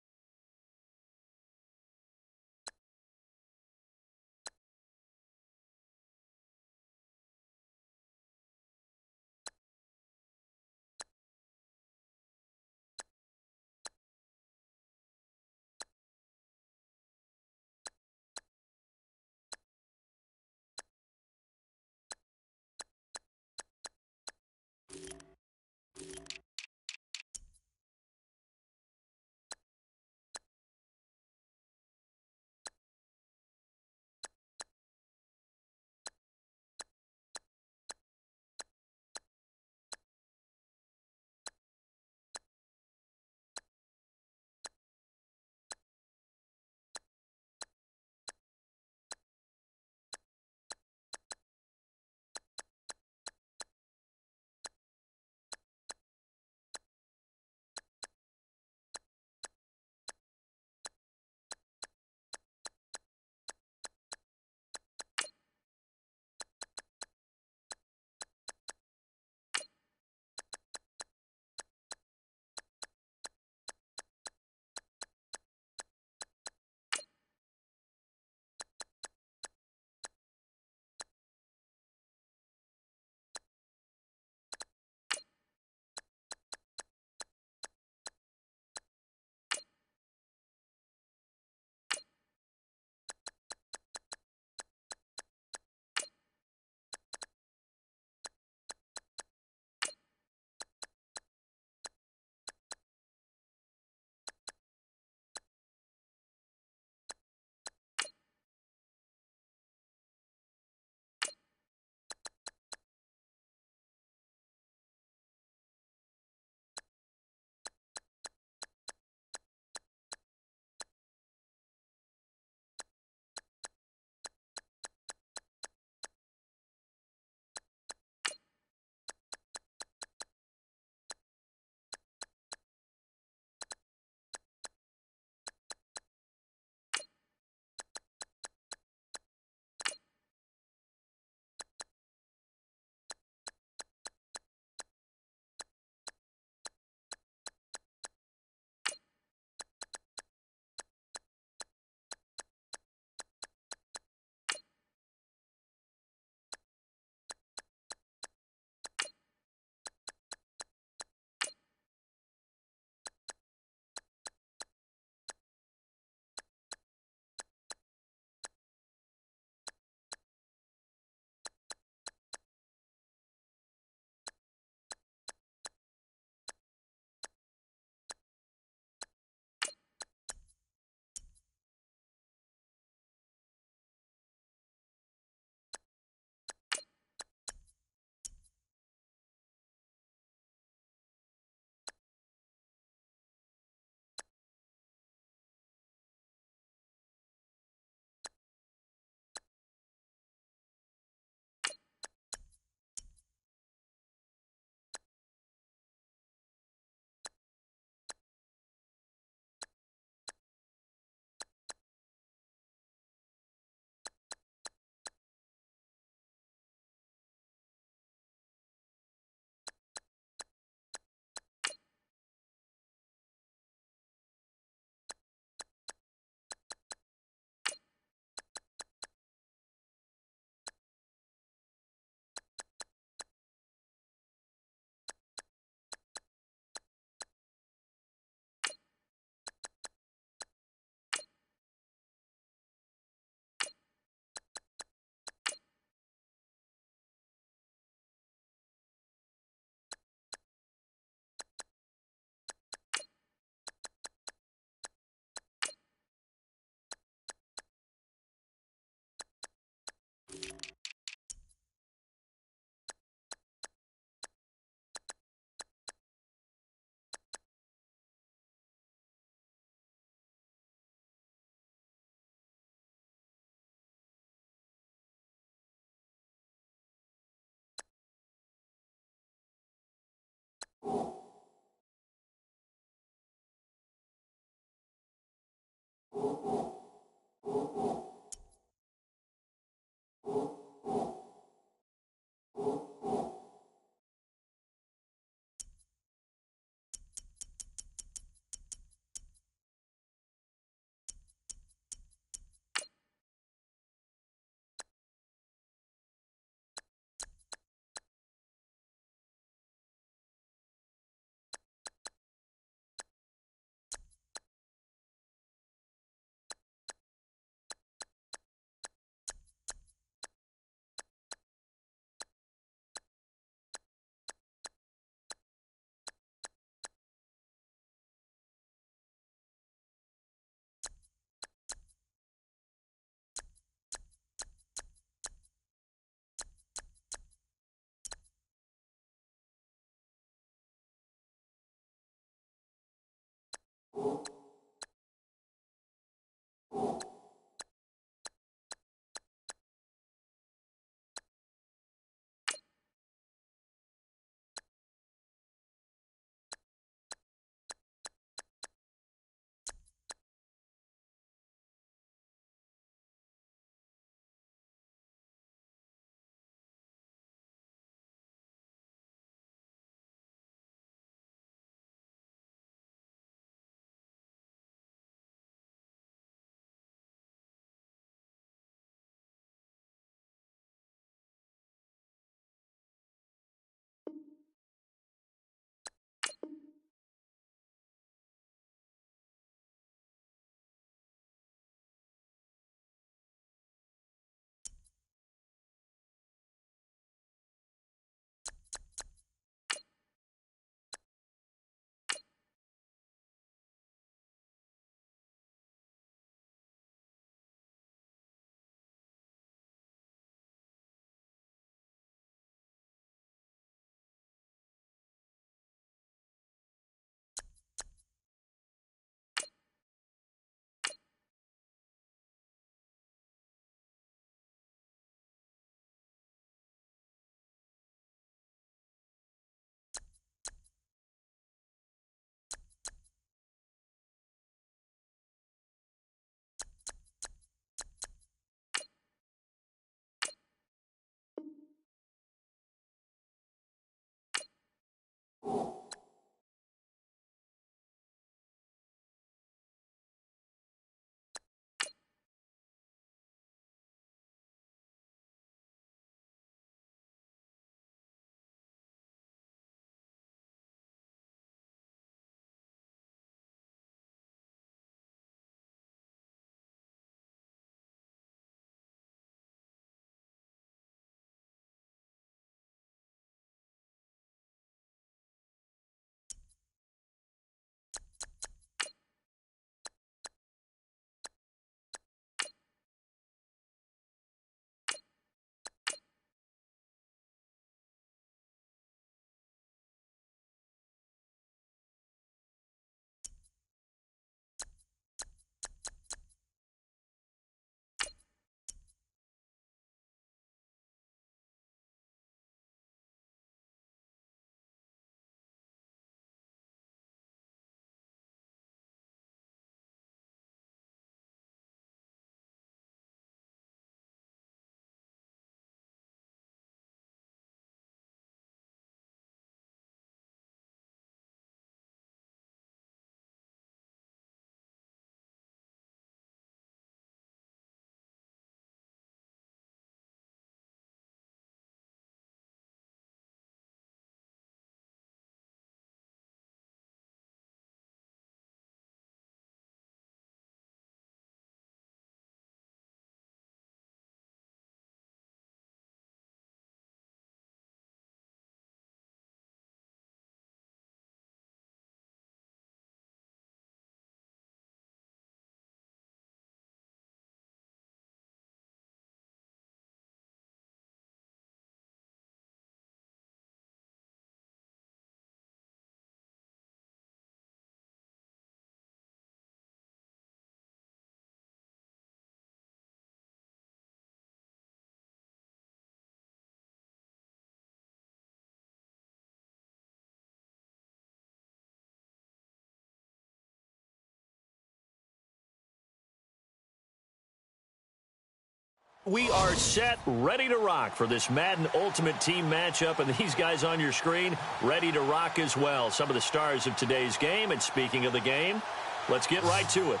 [SPEAKER 1] We are set, ready to rock for this Madden Ultimate Team matchup, and these guys on your screen ready to rock as well. Some of the stars of today's game, and speaking of the game, let's get right to it.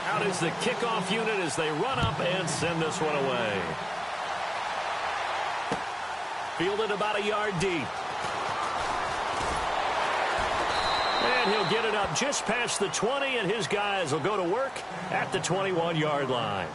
[SPEAKER 1] Out is the kickoff unit as they run up and send this one away. Fielded about a yard deep. And he'll get it up just past the 20, and his guys will go to work at the 21-yard line.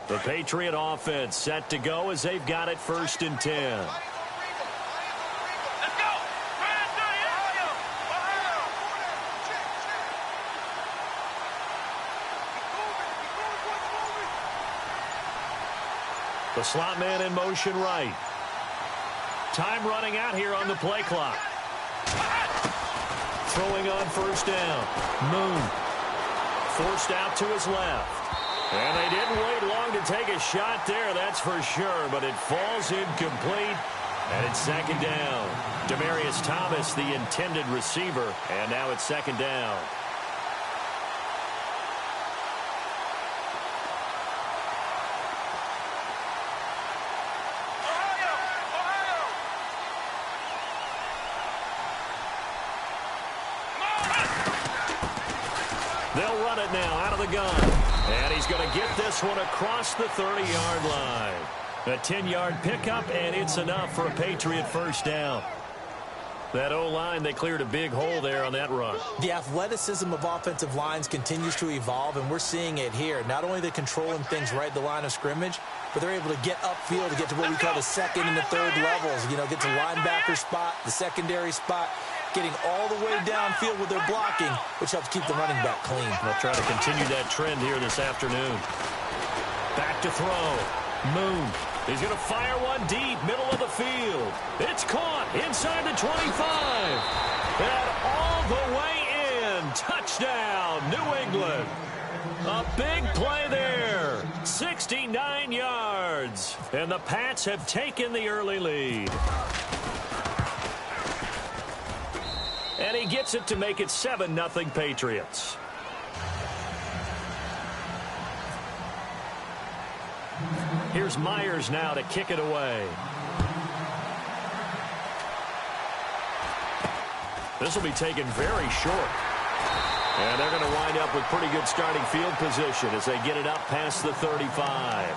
[SPEAKER 1] The Patriot offense set to go as they've got it 1st and 10.
[SPEAKER 3] Let's go!
[SPEAKER 1] The slot man in motion right. Time running out here on the play clock. Throwing on 1st down. Moon. Forced out to his left. And they didn't wait long to take a shot there, that's for sure, but it falls incomplete, and it's 2nd down. Demaryius Thomas, the intended receiver, and now it's 2nd down. They'll run it now out of the gun. And he's going to get this one across the 30-yard line. A 10-yard pickup, and it's enough for a Patriot 1st down. That O-line, they cleared a big hole there on that run.
[SPEAKER 2] The athleticism of offensive lines continues to evolve, and we're seeing it here. Not only are they controlling things right at the line of scrimmage, but they're able to get upfield to get to what we call the 2nd and the 3rd levels. You know, get to linebacker spot, the secondary spot, getting all the way downfield with their blocking, which helps keep the running back clean.
[SPEAKER 1] They'll try to continue that trend here this afternoon. Back to throw. Moon. He's going to fire one deep, middle of the field. It's caught inside the 25. And all the way in. Touchdown, New England. A big play there. 69 yards. And the Pats have taken the early lead. And he gets it to make it 7-0 Patriots. Here's Myers now to kick it away. This will be taken very short. And they're going to wind up with pretty good starting field position as they get it up past the 35.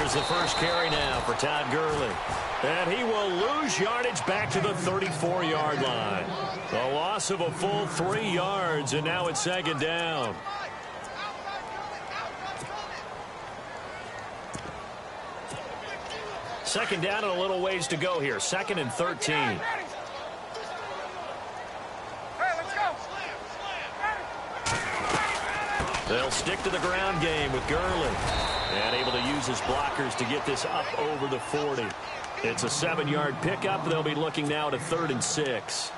[SPEAKER 1] The first carry now for Todd Gurley. And he will lose yardage back to the 34-yard line. A loss of a full 3 yards, and now it's 2nd down. Second down and a little ways to go here. 2nd and 13. They'll stick to the ground game with Gurley. And able to use his blockers to get this up over the 40. It's a 7-yard pickup. They'll be looking now to 3rd and 6.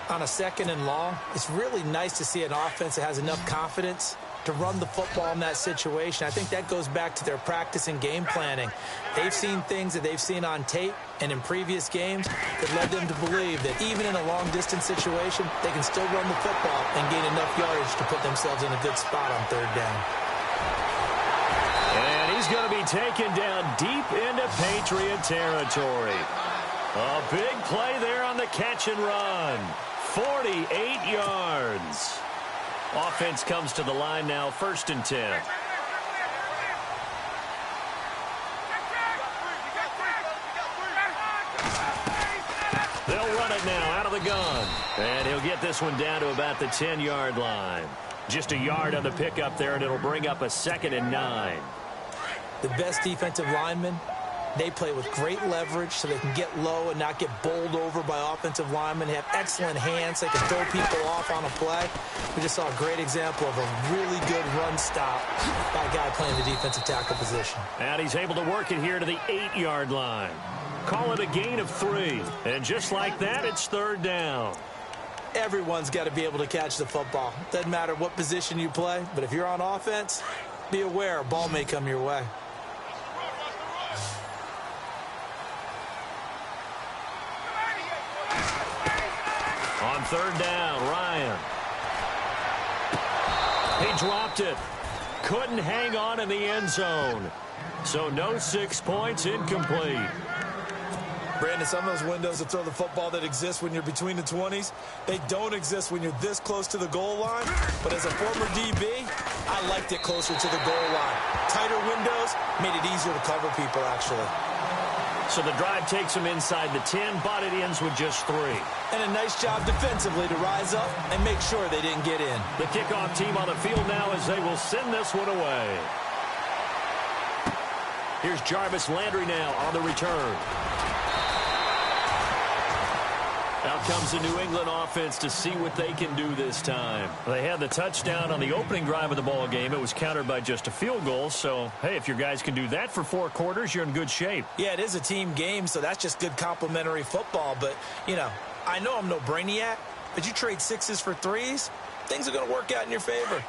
[SPEAKER 2] On a 2nd and long, it's really nice to see an offense that has enough confidence to run the football in that situation. I think that goes back to their practice and game planning. They've seen things that they've seen on tape and in previous games that led them to believe that even in a long-distance situation, they can still run the football and gain enough yardage to put themselves in a good spot on 3rd down.
[SPEAKER 1] And he's going to be taken down deep into Patriot territory. A big play there on the catch and run. 48 yards. Offense comes to the line now, 1st and 10. They'll They'll run it now out of the gun. And he'll get this one down to about the 10-yard line. Just a yard on the pickup there, and it'll bring up a 2nd and 9.
[SPEAKER 2] The best defensive linemen, they play with great leverage so they can get low and not get bowled over by offensive linemen. They have excellent hands. They can throw people off on a play. We just saw a great example of a really good run stop by a guy playing the defensive tackle position.
[SPEAKER 1] And he's able to work it here to the 8-yard line. Call it a gain of 3. And just like that, it's 3rd down.
[SPEAKER 2] Everyone's got to be able to catch the football. Doesn't matter what position you play, but if you're on offense, be aware a ball may come your way.
[SPEAKER 1] On 3rd down, Ryan. He dropped it. Couldn't hang on in the end zone. So no 6 points, incomplete.
[SPEAKER 2] Brandon, some of those windows to throw the football that exist when you're between the 20s, they don't exist when you're this close to the goal line. But as a former DB, I liked it closer to the goal line. Tighter windows made it easier to cover people, actually.
[SPEAKER 1] So the drive takes them inside the 10, but it ends with just 3.
[SPEAKER 2] And a nice job defensively to rise up and make sure they didn't get in.
[SPEAKER 1] The kickoff team on the field now as they will send this one away. Here's Jarvis Landry now on the return. Out comes the New England offense to see what they can do this time. They had the touchdown on the opening drive of the ball game. It was countered by just a field goal. So, hey, if your guys can do that for 4 quarters, you're in good shape.
[SPEAKER 2] Yeah, it is a team game, so that's just good complimentary football. But, you know, I know I'm no brainiac, but you trade 6s for 3s, things are going to work out in your favor.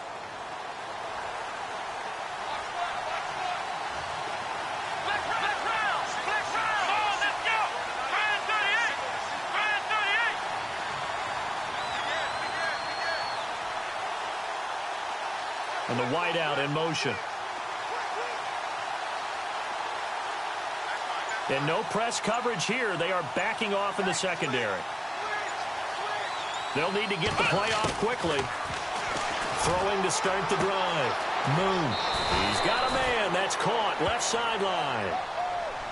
[SPEAKER 1] And the wideout in motion. And no press coverage here. They are backing off in the secondary. They'll need to get the play off quickly. Throwing to start the drive. Moon. He's got a man. That's caught. Left sideline.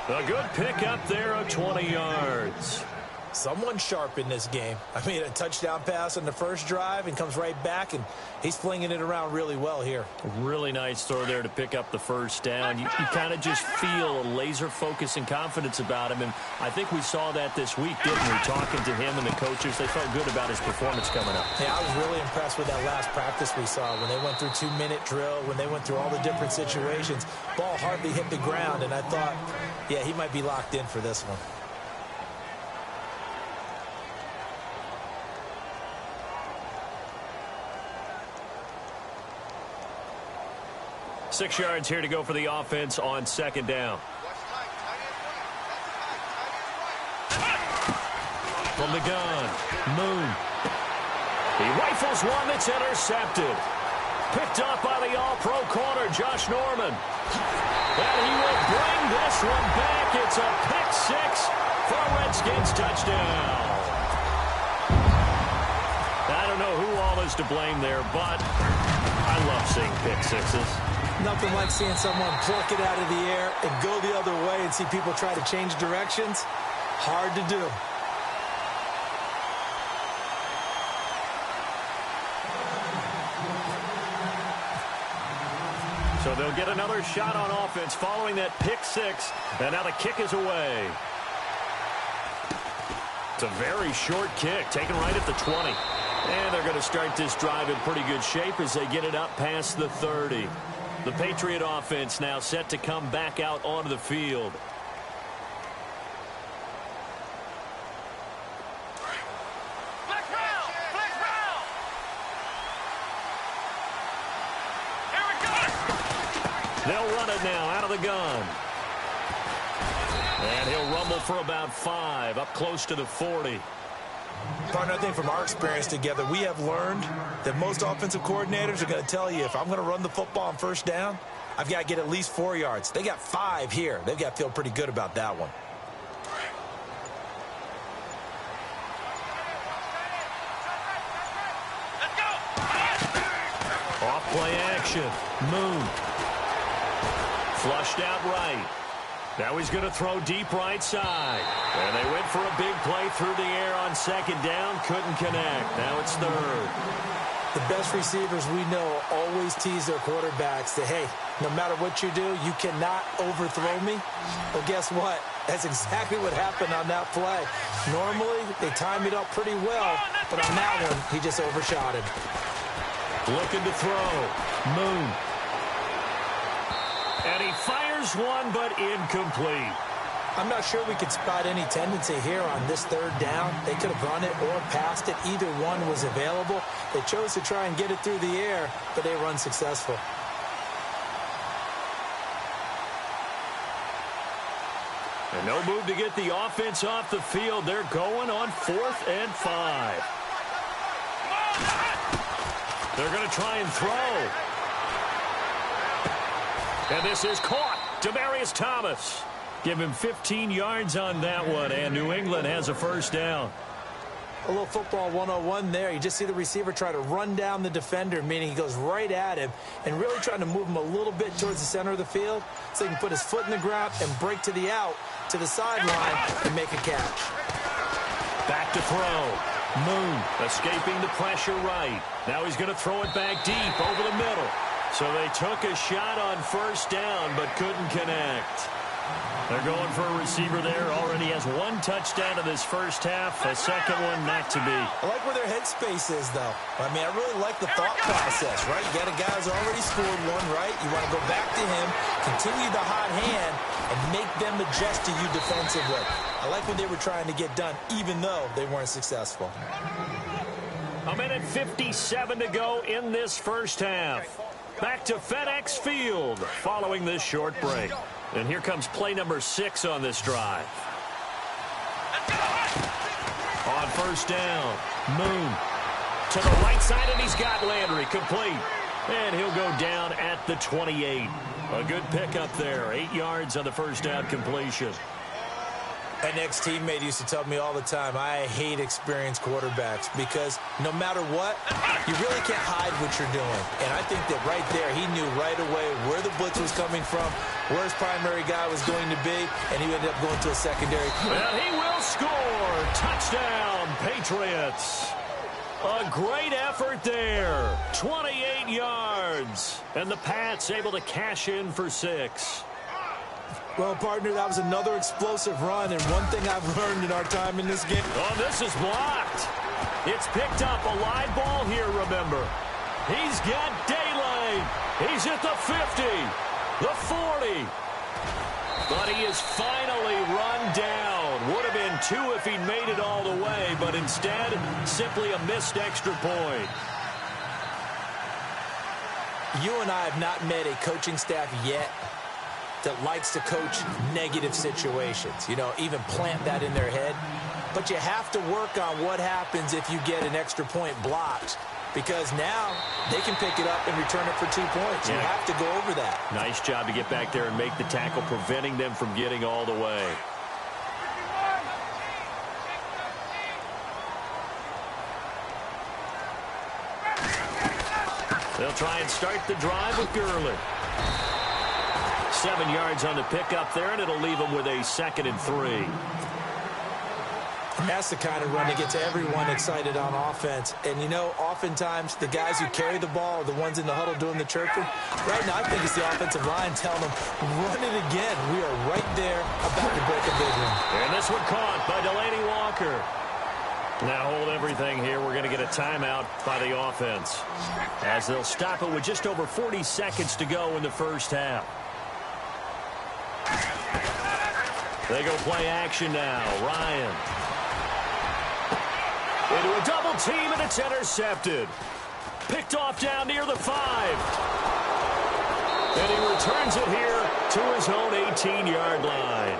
[SPEAKER 1] A good pickup there of 20 yards.
[SPEAKER 2] Someone sharp in this game. I mean, a touchdown pass on the first drive and comes right back, and he's flinging it around really well here.
[SPEAKER 1] Really nice throw there to pick up the first down. You kind of just feel a laser focus and confidence about him, and I think we saw that this week, didn't we? Talking to him and the coaches, they felt good about his performance coming up.
[SPEAKER 2] Yeah, I was really impressed with that last practice we saw when they went through 2-minute drill, when they went through all the different situations. Ball hardly hit the ground, and I thought, yeah, he might be locked in for this one.
[SPEAKER 1] Six yards here to go for the offense on second down. From the gun, Moon. He rifles one that's intercepted. Picked up by the all-pro corner, Josh Norman. And he will bring this one back. It's a pick-6 for a Redskins touchdown. I don't know who all is to blame there, but I love seeing pick-6s.
[SPEAKER 2] Nothing like seeing someone pluck it out of the air and go the other way and see people try to change directions. Hard to do.
[SPEAKER 1] So they'll get another shot on offense following that pick-6, and now the kick is away. It's a very short kick, taken right at the 20. And they're going to start this drive in pretty good shape as they get it up past the 30. The Patriot offense now set to come back out onto the field. They'll run it now out of the gun. And he'll rumble for about 5, up close to the 40.
[SPEAKER 2] Partner, I think from our experience together, we have learned that most offensive coordinators are going to tell you, if I'm going to run the football on first down, I've got to get at least 4 yards. They got 5 here. They've got to feel pretty good about that one. Off play action. Moon. Flushed out right.
[SPEAKER 1] Now he's going to throw deep right side. And they went for a big play through the air on second down. Couldn't connect. Now it's third.
[SPEAKER 2] The best receivers we know always tease their quarterbacks that, hey, no matter what you do, you cannot overthrow me. Well, guess what? That's exactly what happened on that play. Normally, they time it up pretty well, but on that one, he just overshot him.
[SPEAKER 1] Looking to throw. Moon. And he fires one, but incomplete.
[SPEAKER 2] I'm not sure we could spot any tendency here on this third down. They could have run it or passed it. Either one was available. They chose to try and get it through the air, but they were unsuccessful.
[SPEAKER 1] And no move to get the offense off the field. They're going on 4th and 5. They're going to try and throw. And this is caught. Demaryius Thomas. Give him 15 yards on that one, and New England has a first down.
[SPEAKER 2] A little football 101 there. You just see the receiver try to run down the defender, meaning he goes right at him and really trying to move him a little bit towards the center of the field so he can put his foot in the ground and break to the out, to the sideline, and make a catch.
[SPEAKER 1] Back to throw. Moon escaping the pressure right. Now he's going to throw it back deep over the middle. So they took a shot on first down but couldn't connect. They're going for a receiver there. Already has one touchdown in this first half. A second one not to be.
[SPEAKER 2] I like where their headspace is, though. I mean, I really like the thought process, right? You got a guy who's already scored one, right? You want to go back to him, continue the hot hand, and make them adjust to you defensively. I like what they were trying to get done, even though they weren't successful.
[SPEAKER 1] A minute 57 to go in this first half. Back to FedEx Field following this short break. And here comes play number 6 on this drive. On first down, Moon to the right side, and he's got Landry complete. And he'll go down at the 28. A good pickup there. 8 yards on the first down completion.
[SPEAKER 2] An ex-teammate used to tell me all the time, I hate experienced quarterbacks because no matter what, you really can't hide what you're doing. And I think that right there, he knew right away where the blitz was coming from, where his primary guy was going to be, and he ended up going to a secondary.
[SPEAKER 1] Well, he will score. Touchdown, Patriots. A great effort there. 28 yards. And the Pats able to cash in for 6.
[SPEAKER 2] Well, partner, that was another explosive run, and one thing I've learned in our time in this game.
[SPEAKER 1] Oh, this is blocked. It's picked up. A live ball here, remember. He's got daylight. He's at the 50, the 40. But he is finally run down. Would have been 2 if he'd made it all the way, but instead, simply a missed extra point.
[SPEAKER 2] You and I have not met a coaching staff yet that likes to coach negative situations, you know, even plant that in their head. But you have to work on what happens if you get an extra point blocked, because now they can pick it up and return it for 2 points. You have to go over that.
[SPEAKER 1] Nice job to get back there and make the tackle, preventing them from getting all the way. They'll try and start the drive with Gurley. 7 yards on the pickup there, and it'll leave them with a 2nd and 3.
[SPEAKER 2] That's the kind of run that gets everyone excited on offense. And, you know, oftentimes the guys who carry the ball are the ones in the huddle doing the chirping. Right now, I think it's the offensive line telling them, run it again. We are right there about to break a big one.
[SPEAKER 1] And this one caught by Delanie Walker. Now hold everything here. We're going to get a timeout by the offense, as they'll stop it with just over 40 seconds to go in the first half. They go play action now. Ryan. Into a double team, and it's intercepted. Picked off down near the 5. And he returns it here to his own 18-yard line.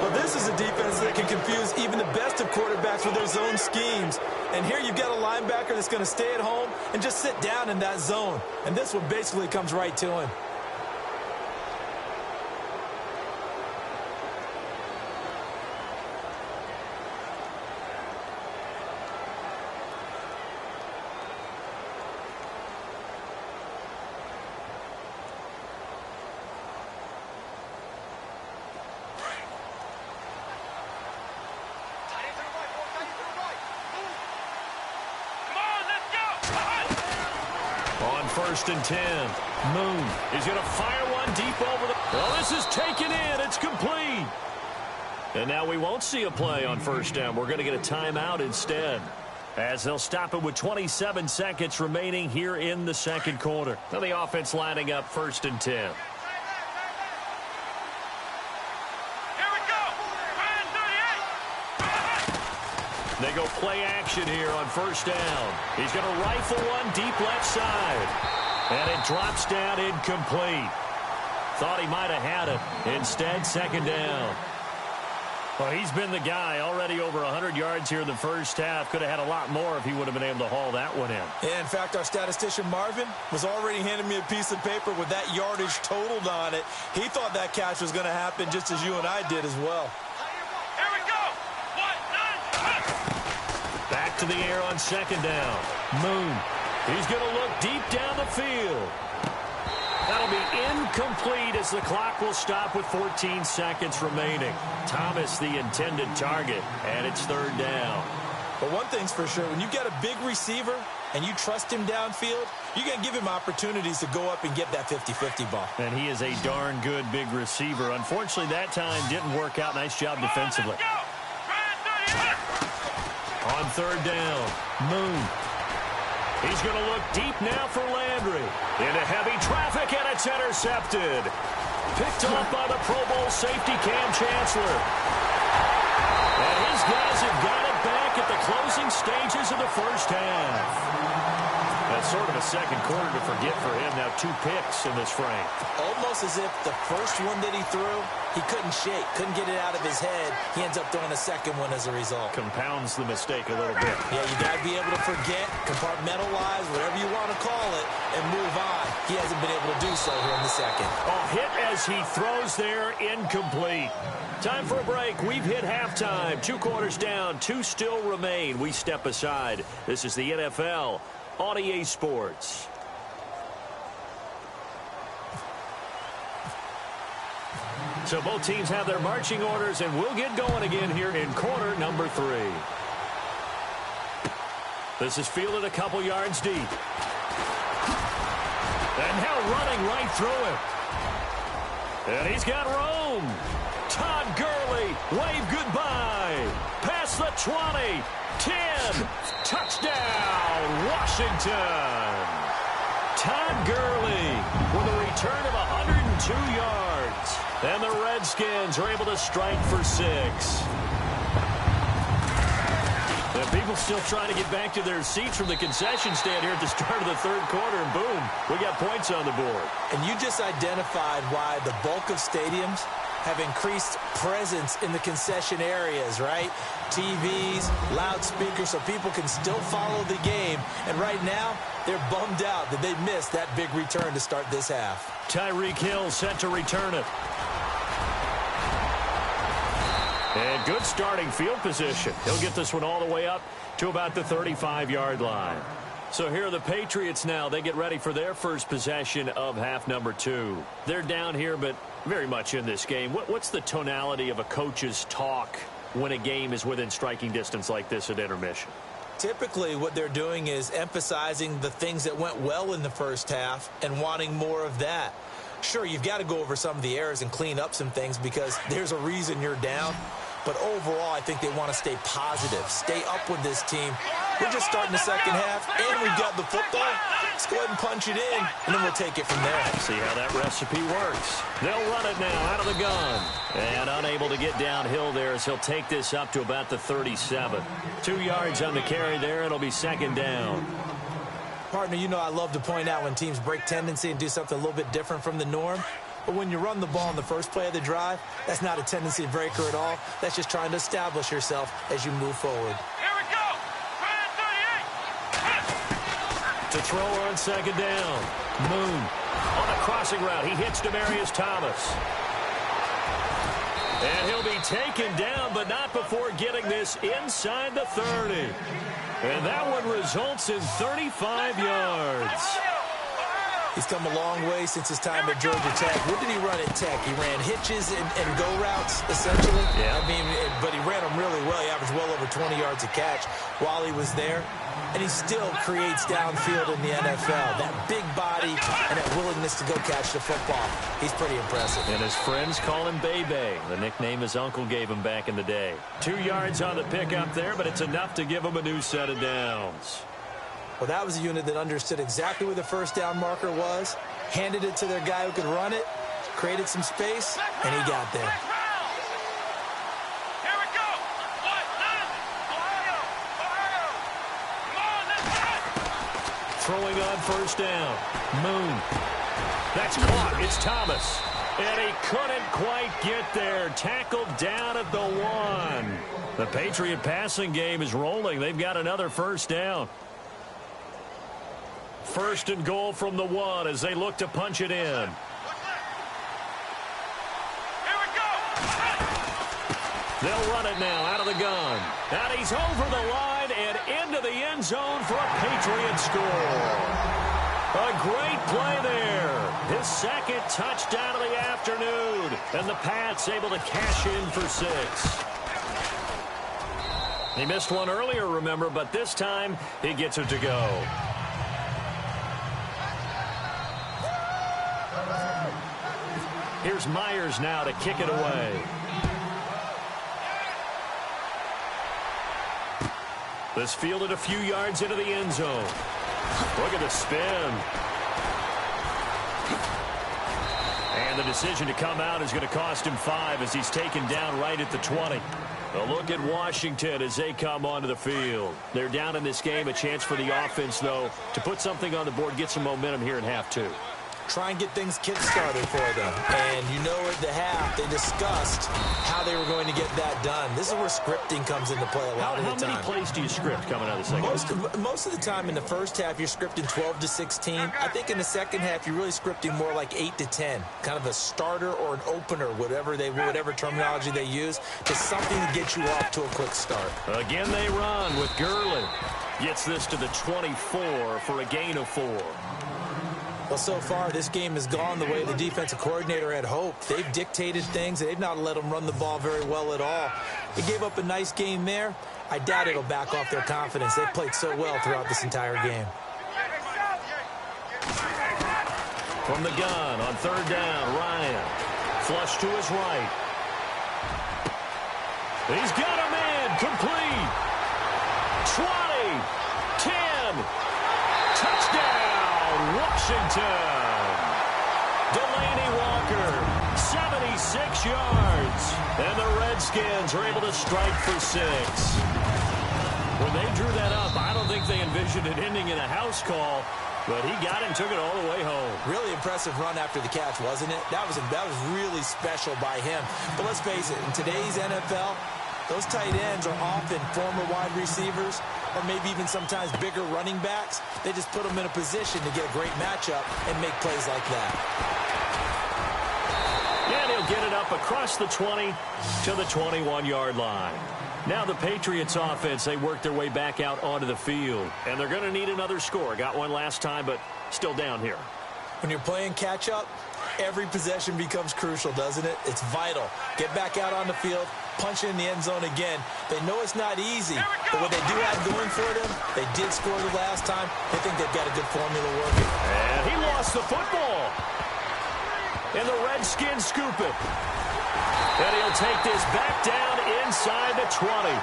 [SPEAKER 2] Well, this is a defense that can confuse even the best of quarterbacks with their zone schemes. And here you've got a linebacker that's going to stay at home and just sit down in that zone. And this one basically comes right to him.
[SPEAKER 1] on 1st and 10. Moon is going to fire one deep over the... Well, this is taken in. It's complete. And now we won't see a play on 1st down. We're going to get a timeout instead, as they'll stop it with 27 seconds remaining here in the second quarter. Now the offense lining up 1st and 10. They go play action here on 1st down. He's going to rifle one deep left side. And it drops down incomplete. Thought he might have had it. Instead, 2nd down. Well, he's been the guy already over 100 yards here in the first half. Could have had a lot more if he would have been able to haul that one in.
[SPEAKER 2] Yeah, in fact, our statistician Marvin was already handing me a piece of paper with that yardage totaled on it. He thought that catch was going to happen just as you and I did as well.
[SPEAKER 1] Back to the air on 2nd down. Moon. He's going to look deep down the field. That'll be incomplete as the clock will stop with 14 seconds remaining. Thomas the intended target, and it's 3rd down.
[SPEAKER 2] But one thing's for sure, when you get a big receiver and you trust him downfield, you're going to give him opportunities to go up and get that 50-50 ball.
[SPEAKER 1] And he is a darn good big receiver. Unfortunately, that time didn't work out. Nice job defensively. On 3rd down, Moon. He's going to look deep now for Landry. Into heavy traffic, and it's intercepted. Picked up by the Pro Bowl safety Cam Chancellor. And his guys have got it back at the closing stages of the first half. That's sort of a second quarter to forget for him. Now 2 picks in this frame.
[SPEAKER 2] Almost as if the first one that he threw, he couldn't shake, couldn't get it out of his head. He ends up throwing a second one as a result.
[SPEAKER 1] Compounds the mistake a little bit.
[SPEAKER 2] Yeah, you got to be able to forget, compartmentalize, whatever you want to call it, and move on. He hasn't been able to do so here in the second.
[SPEAKER 1] Oh, hit as he throws there, incomplete. Time for a break. We've hit halftime. 2 quarters down, 2 still remain. We step aside. This is the NFL on EA Sports. So both teams have their marching orders, and we'll get going again here in quarter number 3. This is fielded a couple yards deep. And now running right through it. And he's got room. Todd Gurley, wave goodbye. Past the 20, 10, touchdown, Washington. Todd Gurley with a return of 102 yards. And the Redskins are able to strike for 6. And people still trying to get back to their seats from the concession stand here at the start of the 3rd quarter, and boom, we got points on the board.
[SPEAKER 2] And you just identified why the bulk of stadiums have increased presence in the concession areas, right? TVs, loudspeakers, so people can still follow the game. And right now, they're bummed out that they missed that big return to start this half.
[SPEAKER 1] Tyreek Hill set to return it. And good starting field position. He'll get this one all the way up to about the 35-yard line. So here are the Patriots now. They get ready for their first possession of half number 2. They're down here, but very much in this game. What's the tonality of a coach's talk when a game is within striking distance like this at intermission?
[SPEAKER 2] Typically, what they're doing is emphasizing the things that went well in the first half and wanting more of that. Sure, you've got to go over some of the errors and clean up some things because there's a reason you're down. But overall, I think they want to stay positive, stay up with this team. We're just starting the second half, and we've got the football. Let's go ahead and punch it in, and then we'll take it from there.
[SPEAKER 1] See how that recipe works. They'll run it now out of the gun. And unable to get downhill there as he'll take this up to about the 37. 2 yards on the carry there. It'll be 2nd down.
[SPEAKER 2] Partner, you know I love to point out when teams break tendency and do something a little bit different from the norm. But when you run the ball in the first play of the drive, that's not a tendency breaker at all. That's just trying to establish yourself as you move forward.
[SPEAKER 3] Here we go. 38.
[SPEAKER 1] To throw on 2nd down. Moon on a crossing route. He hits Demaryius Thomas. And he'll be taken down, but not before getting this inside the 30. And that one results in 35 yards.
[SPEAKER 2] He's come a long way since his time at Georgia Tech. What did he run at Tech? He ran hitches and go routes, essentially.
[SPEAKER 3] Yeah.
[SPEAKER 2] I mean, but he ran them really well. He averaged well over 20 yards a catch while he was there. And he still creates downfield in the NFL. That big body and that willingness to go catch the football. He's pretty impressive.
[SPEAKER 1] And his friends call him Bebe, the nickname his uncle gave him back in the day. 2 yards on the pickup there, but it's enough to give him a new set of downs.
[SPEAKER 2] Well, that was a unit that understood exactly where the first down marker was, handed it to their guy who could run it, created some space, and he got there.
[SPEAKER 4] Here we go. Ohio.
[SPEAKER 1] Throwing on first down. Moon. That's caught. It's Thomas. And he couldn't quite get there. Tackled down at the 1. The Patriot passing game is rolling. They've got another first down. First and goal from the 1 as they look to punch it in.
[SPEAKER 4] Here we go.
[SPEAKER 1] They'll run it now out of the gun. And he's over the line and into the end zone for a Patriot score. A great play there. His second touchdown of the afternoon. And the Pats able to cash in for 6. He missed one earlier, remember, but this time he gets it to go. Here's Myers now to kick it away. This fielded a few yards into the end zone. Look at the spin. And the decision to come out is going to cost him 5 as he's taken down right at the 20. A look at Washington as they come onto the field. They're down in this game. A chance for the offense, though, to put something on the board, get some momentum here in half 2.
[SPEAKER 2] Try and get things kick-started for them. And you know at the half, they discussed how they were going to get that done. This is where scripting comes into play a lot of the time.
[SPEAKER 1] How many plays do you script coming out of the second?
[SPEAKER 2] Most of the time in the first half, you're scripting 12 to 16. I think in the second half, you're really scripting more like 8 to 10. Kind of a starter or an opener, whatever terminology they use, to something to get you off to a quick start.
[SPEAKER 1] Again, they run with Gurley. Gets this to the 24 for a gain of 4.
[SPEAKER 2] Well, so far, this game has gone the way the defensive coordinator had hoped. They've dictated things. They've not let them run the ball very well at all. They gave up a nice game there. I doubt it'll back off their confidence. They've played so well throughout this entire game.
[SPEAKER 1] From the gun on third down, Ryan. Flush to his right. He's got a man. Complete. 20. 10. Touchdown. Washington. Delaney Walker, 76 yards. And the Redskins are able to strike for 6. When they drew that up, I don't think they envisioned it ending in a house call, but he got it and took it all the way home.
[SPEAKER 2] Really impressive run after the catch, wasn't it? That was really special by him. But let's face it, in today's NFL, those tight ends are often former wide receivers or maybe even sometimes bigger running backs. They just put them in a position to get a great matchup and make plays like that.
[SPEAKER 1] And he'll get it up across the 20 to the 21-yard line. Now the Patriots offense, they work their way back out onto the field. And they're going to need another score. Got one last time, but still down here.
[SPEAKER 2] When you're playing catch-up, every possession becomes crucial, doesn't it? It's vital. Get back out on the field, punch it in the end zone again. They know it's not easy, but what they do have going for them, they did score the last time. They think they've got a good formula working.
[SPEAKER 1] And he lost the football. And the Redskins scoop it. And he'll take this back down inside the 20.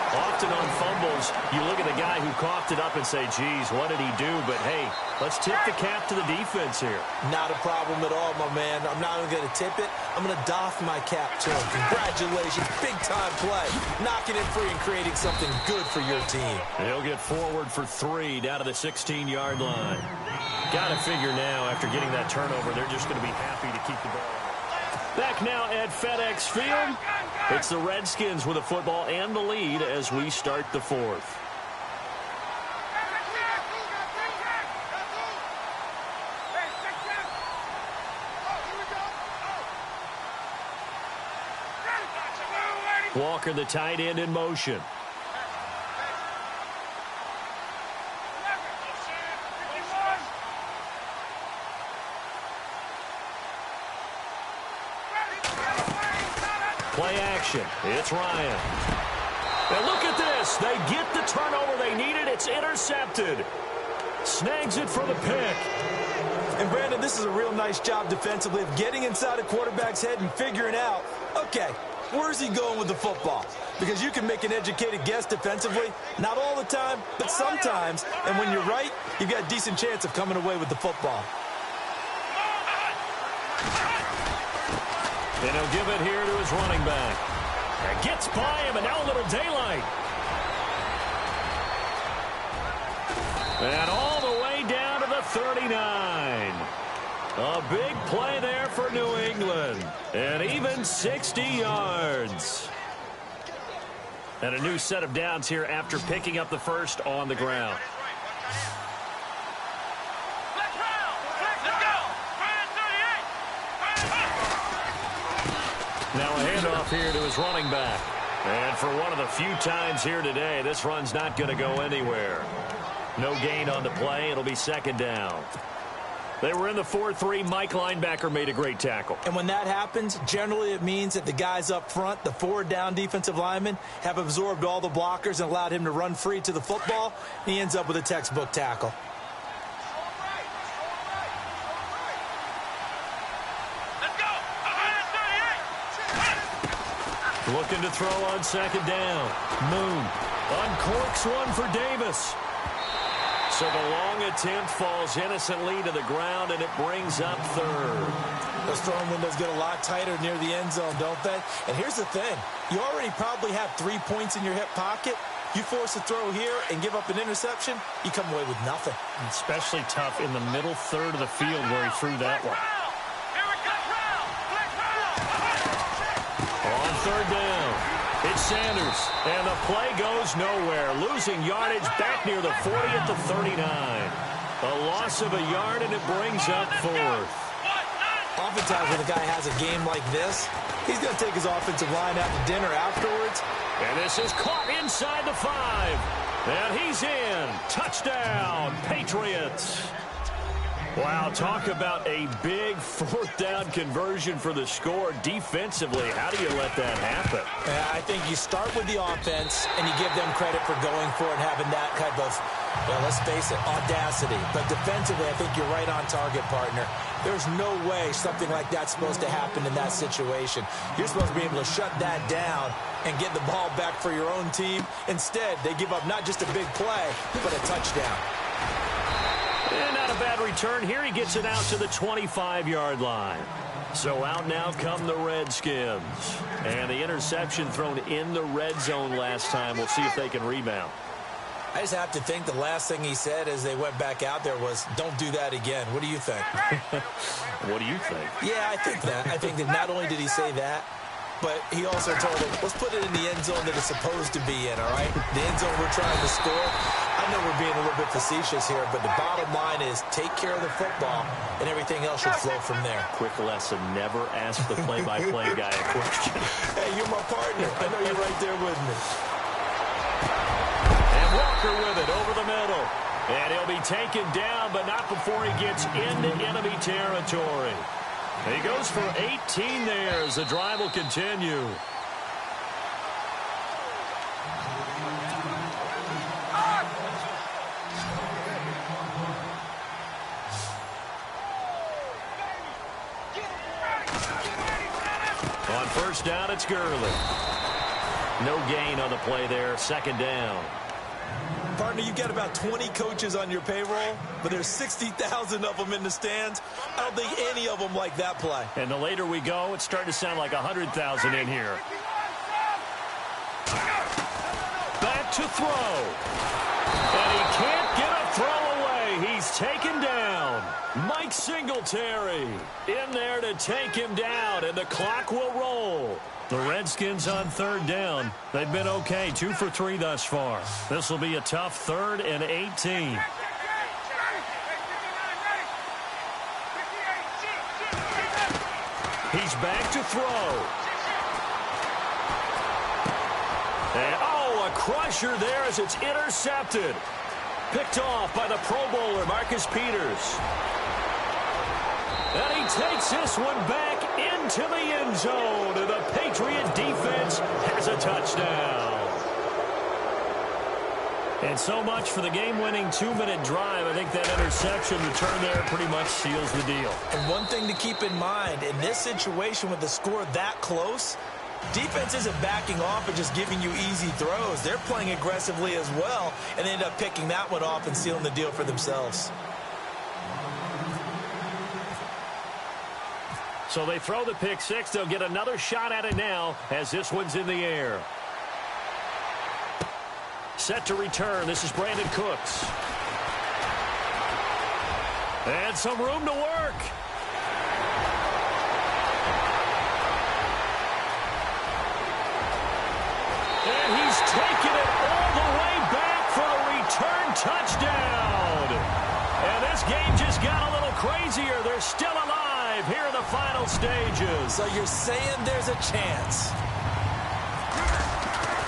[SPEAKER 1] Often on fumbles, you look at the guy who coughed it up and say, geez, what did he do? But, hey, let's tip the cap to the defense here.
[SPEAKER 2] Not a problem at all, my man. I'm not even going to tip it. I'm going to doff my cap to him. Congratulations. Big-time play. Knocking it free and creating something good for your team.
[SPEAKER 1] He'll get forward for 3 down to the 16-yard line. Got to figure now, after getting that turnover, they're just going to be happy to keep the ball. Back now at FedEx Field. It's the Redskins with the football and the lead as we start the 4th. Walker, the tight end, in motion. Play action. It's Ryan. And look at this. They get the turnover they needed. It's intercepted. Snags it for the pick.
[SPEAKER 2] And, Brandon, this is a real nice job defensively of getting inside a quarterback's head and figuring out, okay, where's he going with the football? Because you can make an educated guess defensively. Not all the time, but sometimes. And when you're right, you've got a decent chance of coming away with the football.
[SPEAKER 1] And he'll give it here to his running back. And gets by him, and now a little daylight. And all the way down to the 39. A big play there for New England. And even 60 yards. And a new set of downs here after picking up the first on the ground. Now a handoff here to his running back. And for one of the few times here today, this run's not going to go anywhere. No gain on the play. It'll be second down. They were in the 4-3. Mike linebacker made a great tackle.
[SPEAKER 2] And when that happens, generally it means that the guys up front, the forward down defensive linemen, have absorbed all the blockers and allowed him to run free to the football. He ends up with a textbook tackle.
[SPEAKER 1] Looking to throw on second down. Moon uncorks one for Davis. So the long attempt falls innocently to the ground, and it brings up third.
[SPEAKER 2] Those throwing windows get a lot tighter near the end zone, don't they? And here's the thing. You already probably have 3 points in your hip pocket. You force a throw here and give up an interception, you come away with nothing.
[SPEAKER 3] Especially tough in the middle third of the field where he threw that one.
[SPEAKER 1] On third down, it's Sanders, and the play goes nowhere. Losing yardage back near the 40 at the 39. A loss of a yard, and it brings up fourth.
[SPEAKER 2] Oftentimes when the guy has a game like this, he's going to take his offensive line out to dinner afterwards.
[SPEAKER 1] And this is caught inside the 5. And he's in. Touchdown, Patriots. Wow, talk about a big fourth down conversion for the score. Defensively, how do you let that happen?
[SPEAKER 2] I think you start with the offense and you give them credit for going for it and having that type of, well, let's face it, audacity. But defensively, I think you're right on target, partner. There's no way something like that's supposed to happen in that situation. You're supposed to be able to shut that down and get the ball back for your own team. Instead, they give up not just a big play, but a touchdown.
[SPEAKER 1] And not a bad return. Here he gets it out to the 25-yard line. So out now come the Redskins. And the interception thrown in the red zone last time. We'll see if they can rebound.
[SPEAKER 2] I just have to think the last thing he said as they went back out there was, don't do that again. What do you think?
[SPEAKER 1] What do you think?
[SPEAKER 2] Yeah, I think that. I think that not only did he say that, but he also told him, let's put it in the end zone that it's supposed to be in, all right? The end zone we're trying to score. I know we're being a little bit facetious here, but the bottom line is take care of the football, and everything else should flow from there.
[SPEAKER 1] Quick lesson, never ask the play-by-play guy a question.
[SPEAKER 2] Hey, you're my partner. I know you're right there with me.
[SPEAKER 1] And Walker with it over the middle. And he'll be taken down, but not before he gets into enemy territory. He goes for 18 there as the drive will continue. On first down, it's Gurley. No gain on the play there. Second down.
[SPEAKER 2] Partner, you've got about 20 coaches on your payroll, but there's 60,000 of them in the stands. I don't think any of them like that play.
[SPEAKER 1] And the later we go, it's starting to sound like 100,000 in here. Back to throw. And he can't get a throw away. He's taken down. Mike Singletary in there to take him down, and the clock will roll. The Redskins on third down. They've been okay, 2 for 3 thus far. This will be a tough 3rd and 18. He's back to throw. And, a crusher there as it's intercepted. Picked off by the Pro Bowler, Marcus Peters. And he takes this one back into the end zone, and the Patriot defense has a touchdown. And so much for the game-winning 2-minute drive. I think that interception return there pretty much seals the deal.
[SPEAKER 2] And one thing to keep in mind, in this situation with the score that close, defense isn't backing off and just giving you easy throws. They're playing aggressively as well and end up picking that one off and sealing the deal for themselves.
[SPEAKER 1] So they throw the pick six. They'll get another shot at it now as this one's in the air. Set to return. This is Brandon Cooks. And some room to work. And he's taken it all the way back for a return touchdown. And this game just got a little crazier. They're still alive here in the final stages.
[SPEAKER 2] So you're saying there's a chance.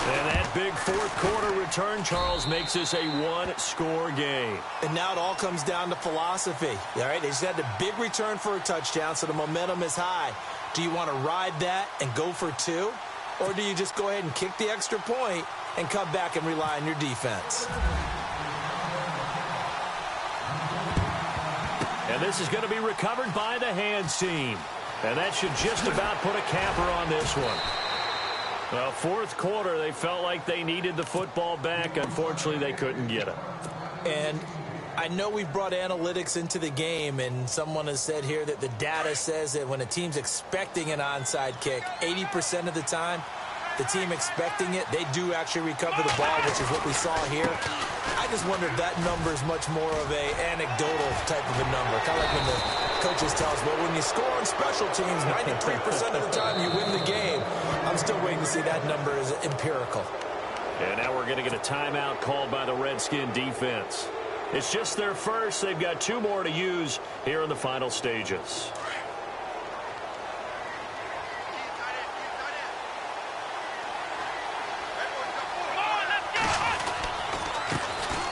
[SPEAKER 1] And that big fourth quarter return, Charles, makes this a one-score game.
[SPEAKER 2] And now it all comes down to philosophy. All right, they just had a big return for a touchdown, so the momentum is high. Do you want to ride that and go for two? Or do you just go ahead and kick the extra point and come back and rely on your defense?
[SPEAKER 1] And this is going to be recovered by the hands team. And that should just about put a capper on this one. Well, fourth quarter, they felt like they needed the football back. Unfortunately, they couldn't get it.
[SPEAKER 2] And I know we've brought analytics into the game, and someone has said here that the data says that when a team's expecting an onside kick, 80% of the time, the team expecting it, they do actually recover the ball, which is what we saw here. I just wonder if that number is much more of a anecdotal type of a number. Kind of like when the coaches tell us, well, when you score on special teams, 93% of the time you win the game. I'm still waiting to see that number is empirical.
[SPEAKER 1] And now we're going to get a timeout called by the Redskin defense. It's just their first. They've got two more to use here in the final stages.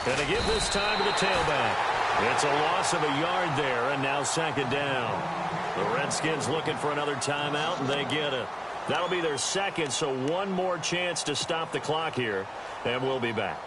[SPEAKER 1] And to give this time to the tailback. It's a loss of a yard there, and now second down. The Redskins looking for another timeout, and they get it. That'll be their second, so one more chance to stop the clock here, and we'll be back.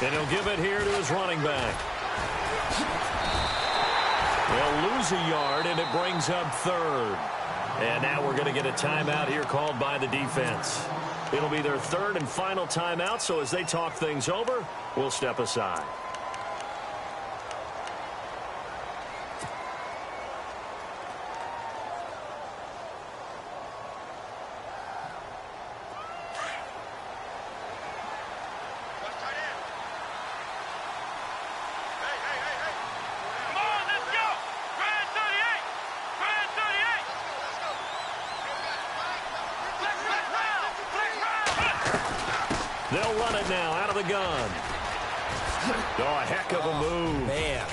[SPEAKER 1] And he'll give it here to his running back. They'll lose a yard, and it brings up third. And now we're going to get a timeout here called by the defense. It'll be their third and final timeout, so as they talk things over, we'll step aside. They'll run it now out of the gun. Oh, a heck of a move.
[SPEAKER 2] Man.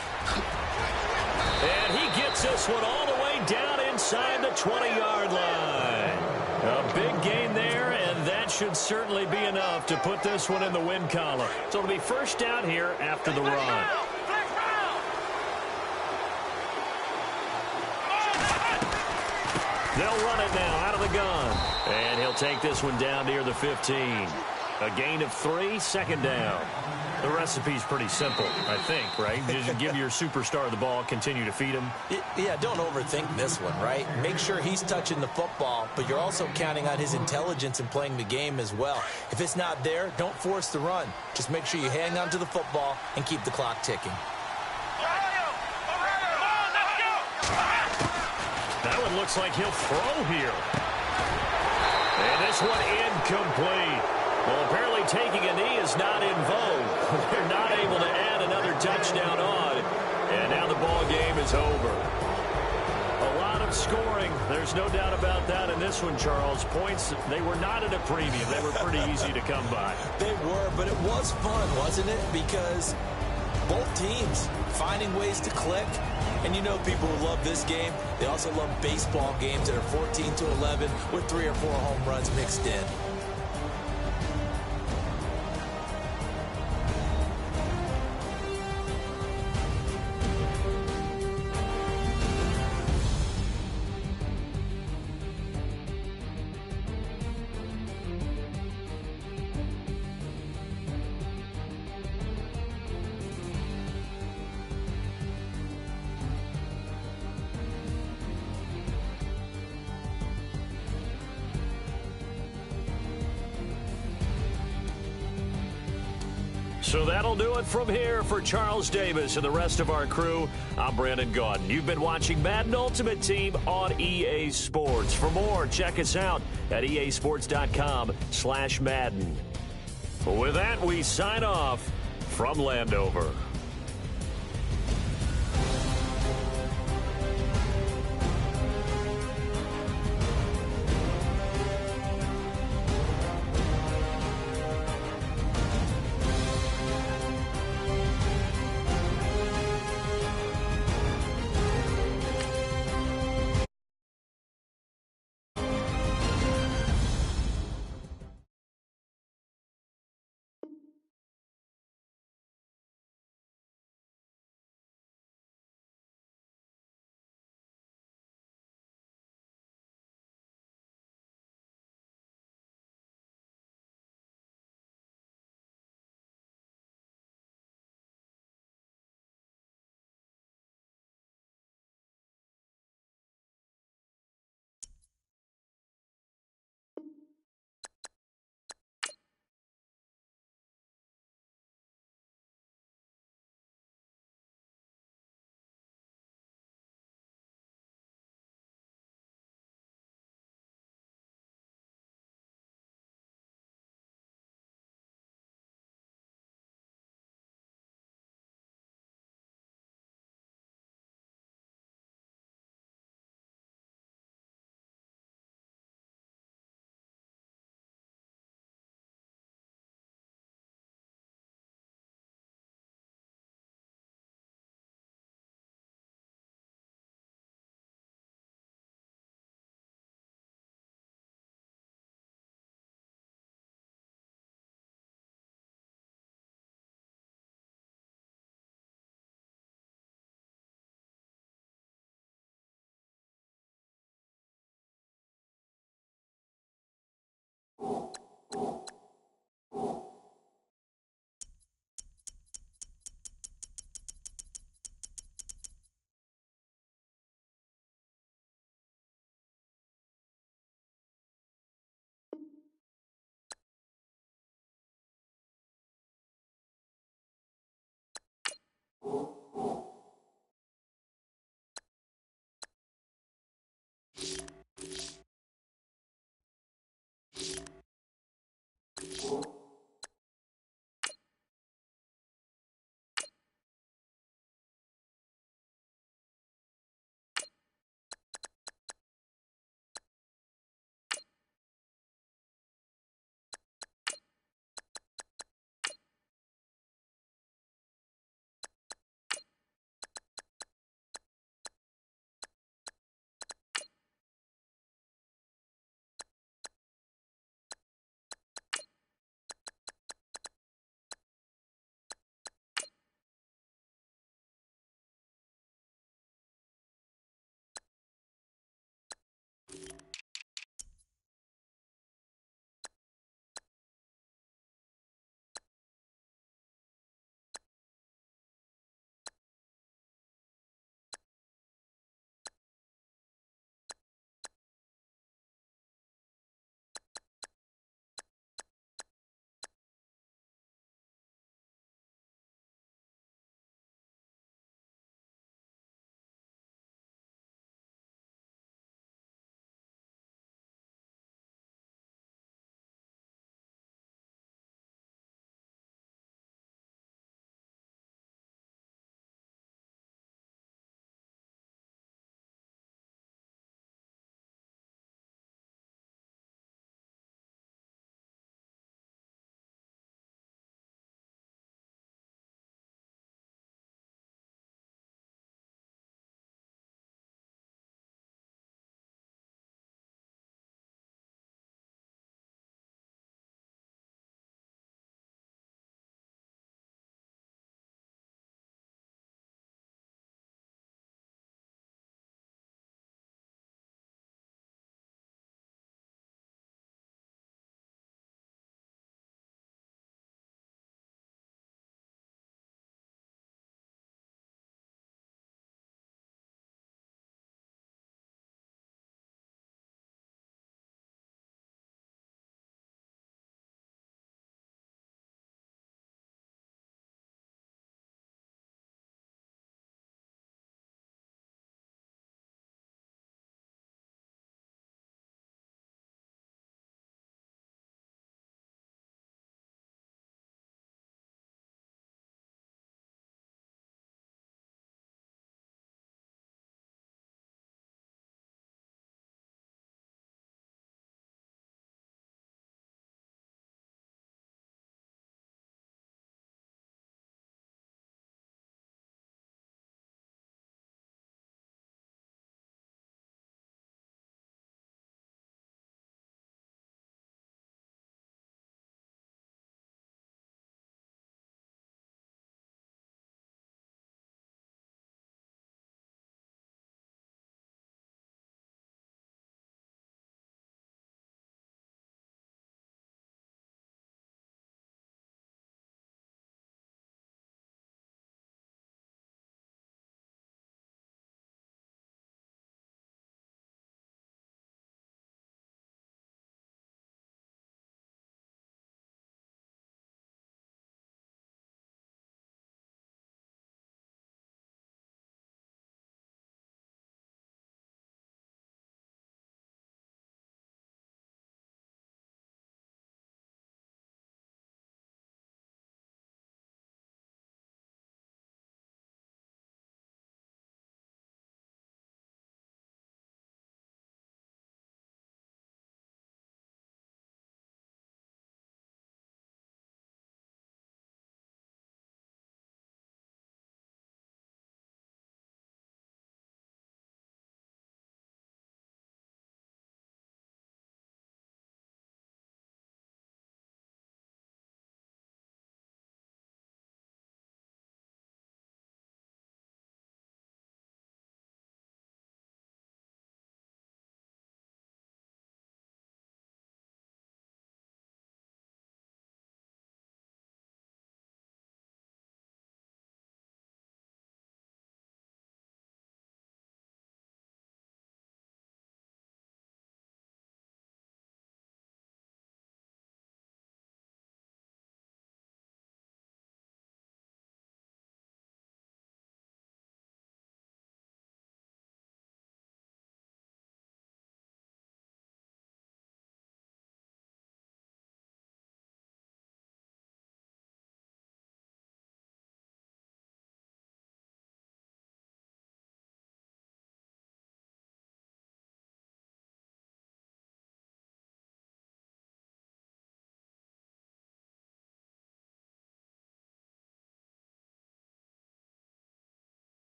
[SPEAKER 1] And he gets this one all the way down inside the 20-yard line. A big gain there, and that should certainly be enough to put this one in the win column. So it'll be first down here after the run. They'll run it now out of the gun. And he'll take this one down near the 15. A gain of 3, second down. The recipe's pretty simple, I think, right? Just give your superstar the ball, continue to feed him.
[SPEAKER 2] Yeah, don't overthink this one, right? Make sure he's touching the football, but you're also counting on his intelligence in playing the game as well. If it's not there, don't force the run. Just make sure you hang on to the football and keep the clock ticking.
[SPEAKER 1] That one looks like he'll throw here. And this one incomplete. Well, apparently taking a knee is not in vogue. They're not able to add another touchdown on. And now the ball game is over. A lot of scoring. There's no doubt about that in this one, Charles. Points, they were not at a premium. They were pretty easy to come by.
[SPEAKER 2] They were, but it was fun, wasn't it? Because Both teams finding ways to click. And you know people who love this game, they also love baseball games that are 14-11 with 3 or 4 home runs mixed in.
[SPEAKER 1] So that'll do it from here for Charles Davis and the rest of our crew. I'm Brandon Gaudin. You've been watching Madden Ultimate Team on EA Sports. For more, check us out at easports.com/Madden. With that, we sign off from Landover.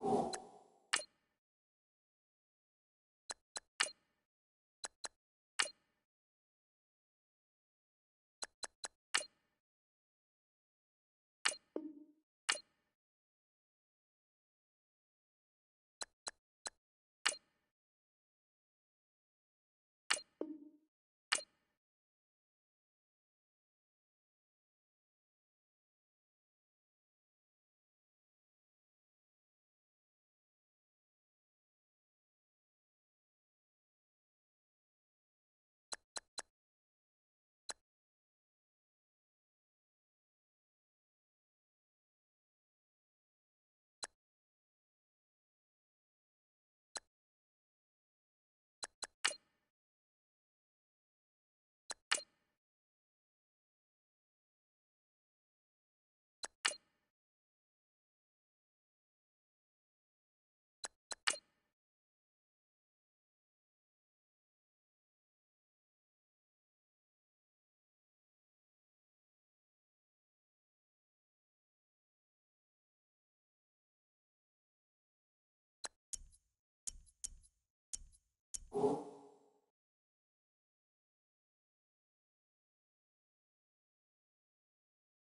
[SPEAKER 5] Bye.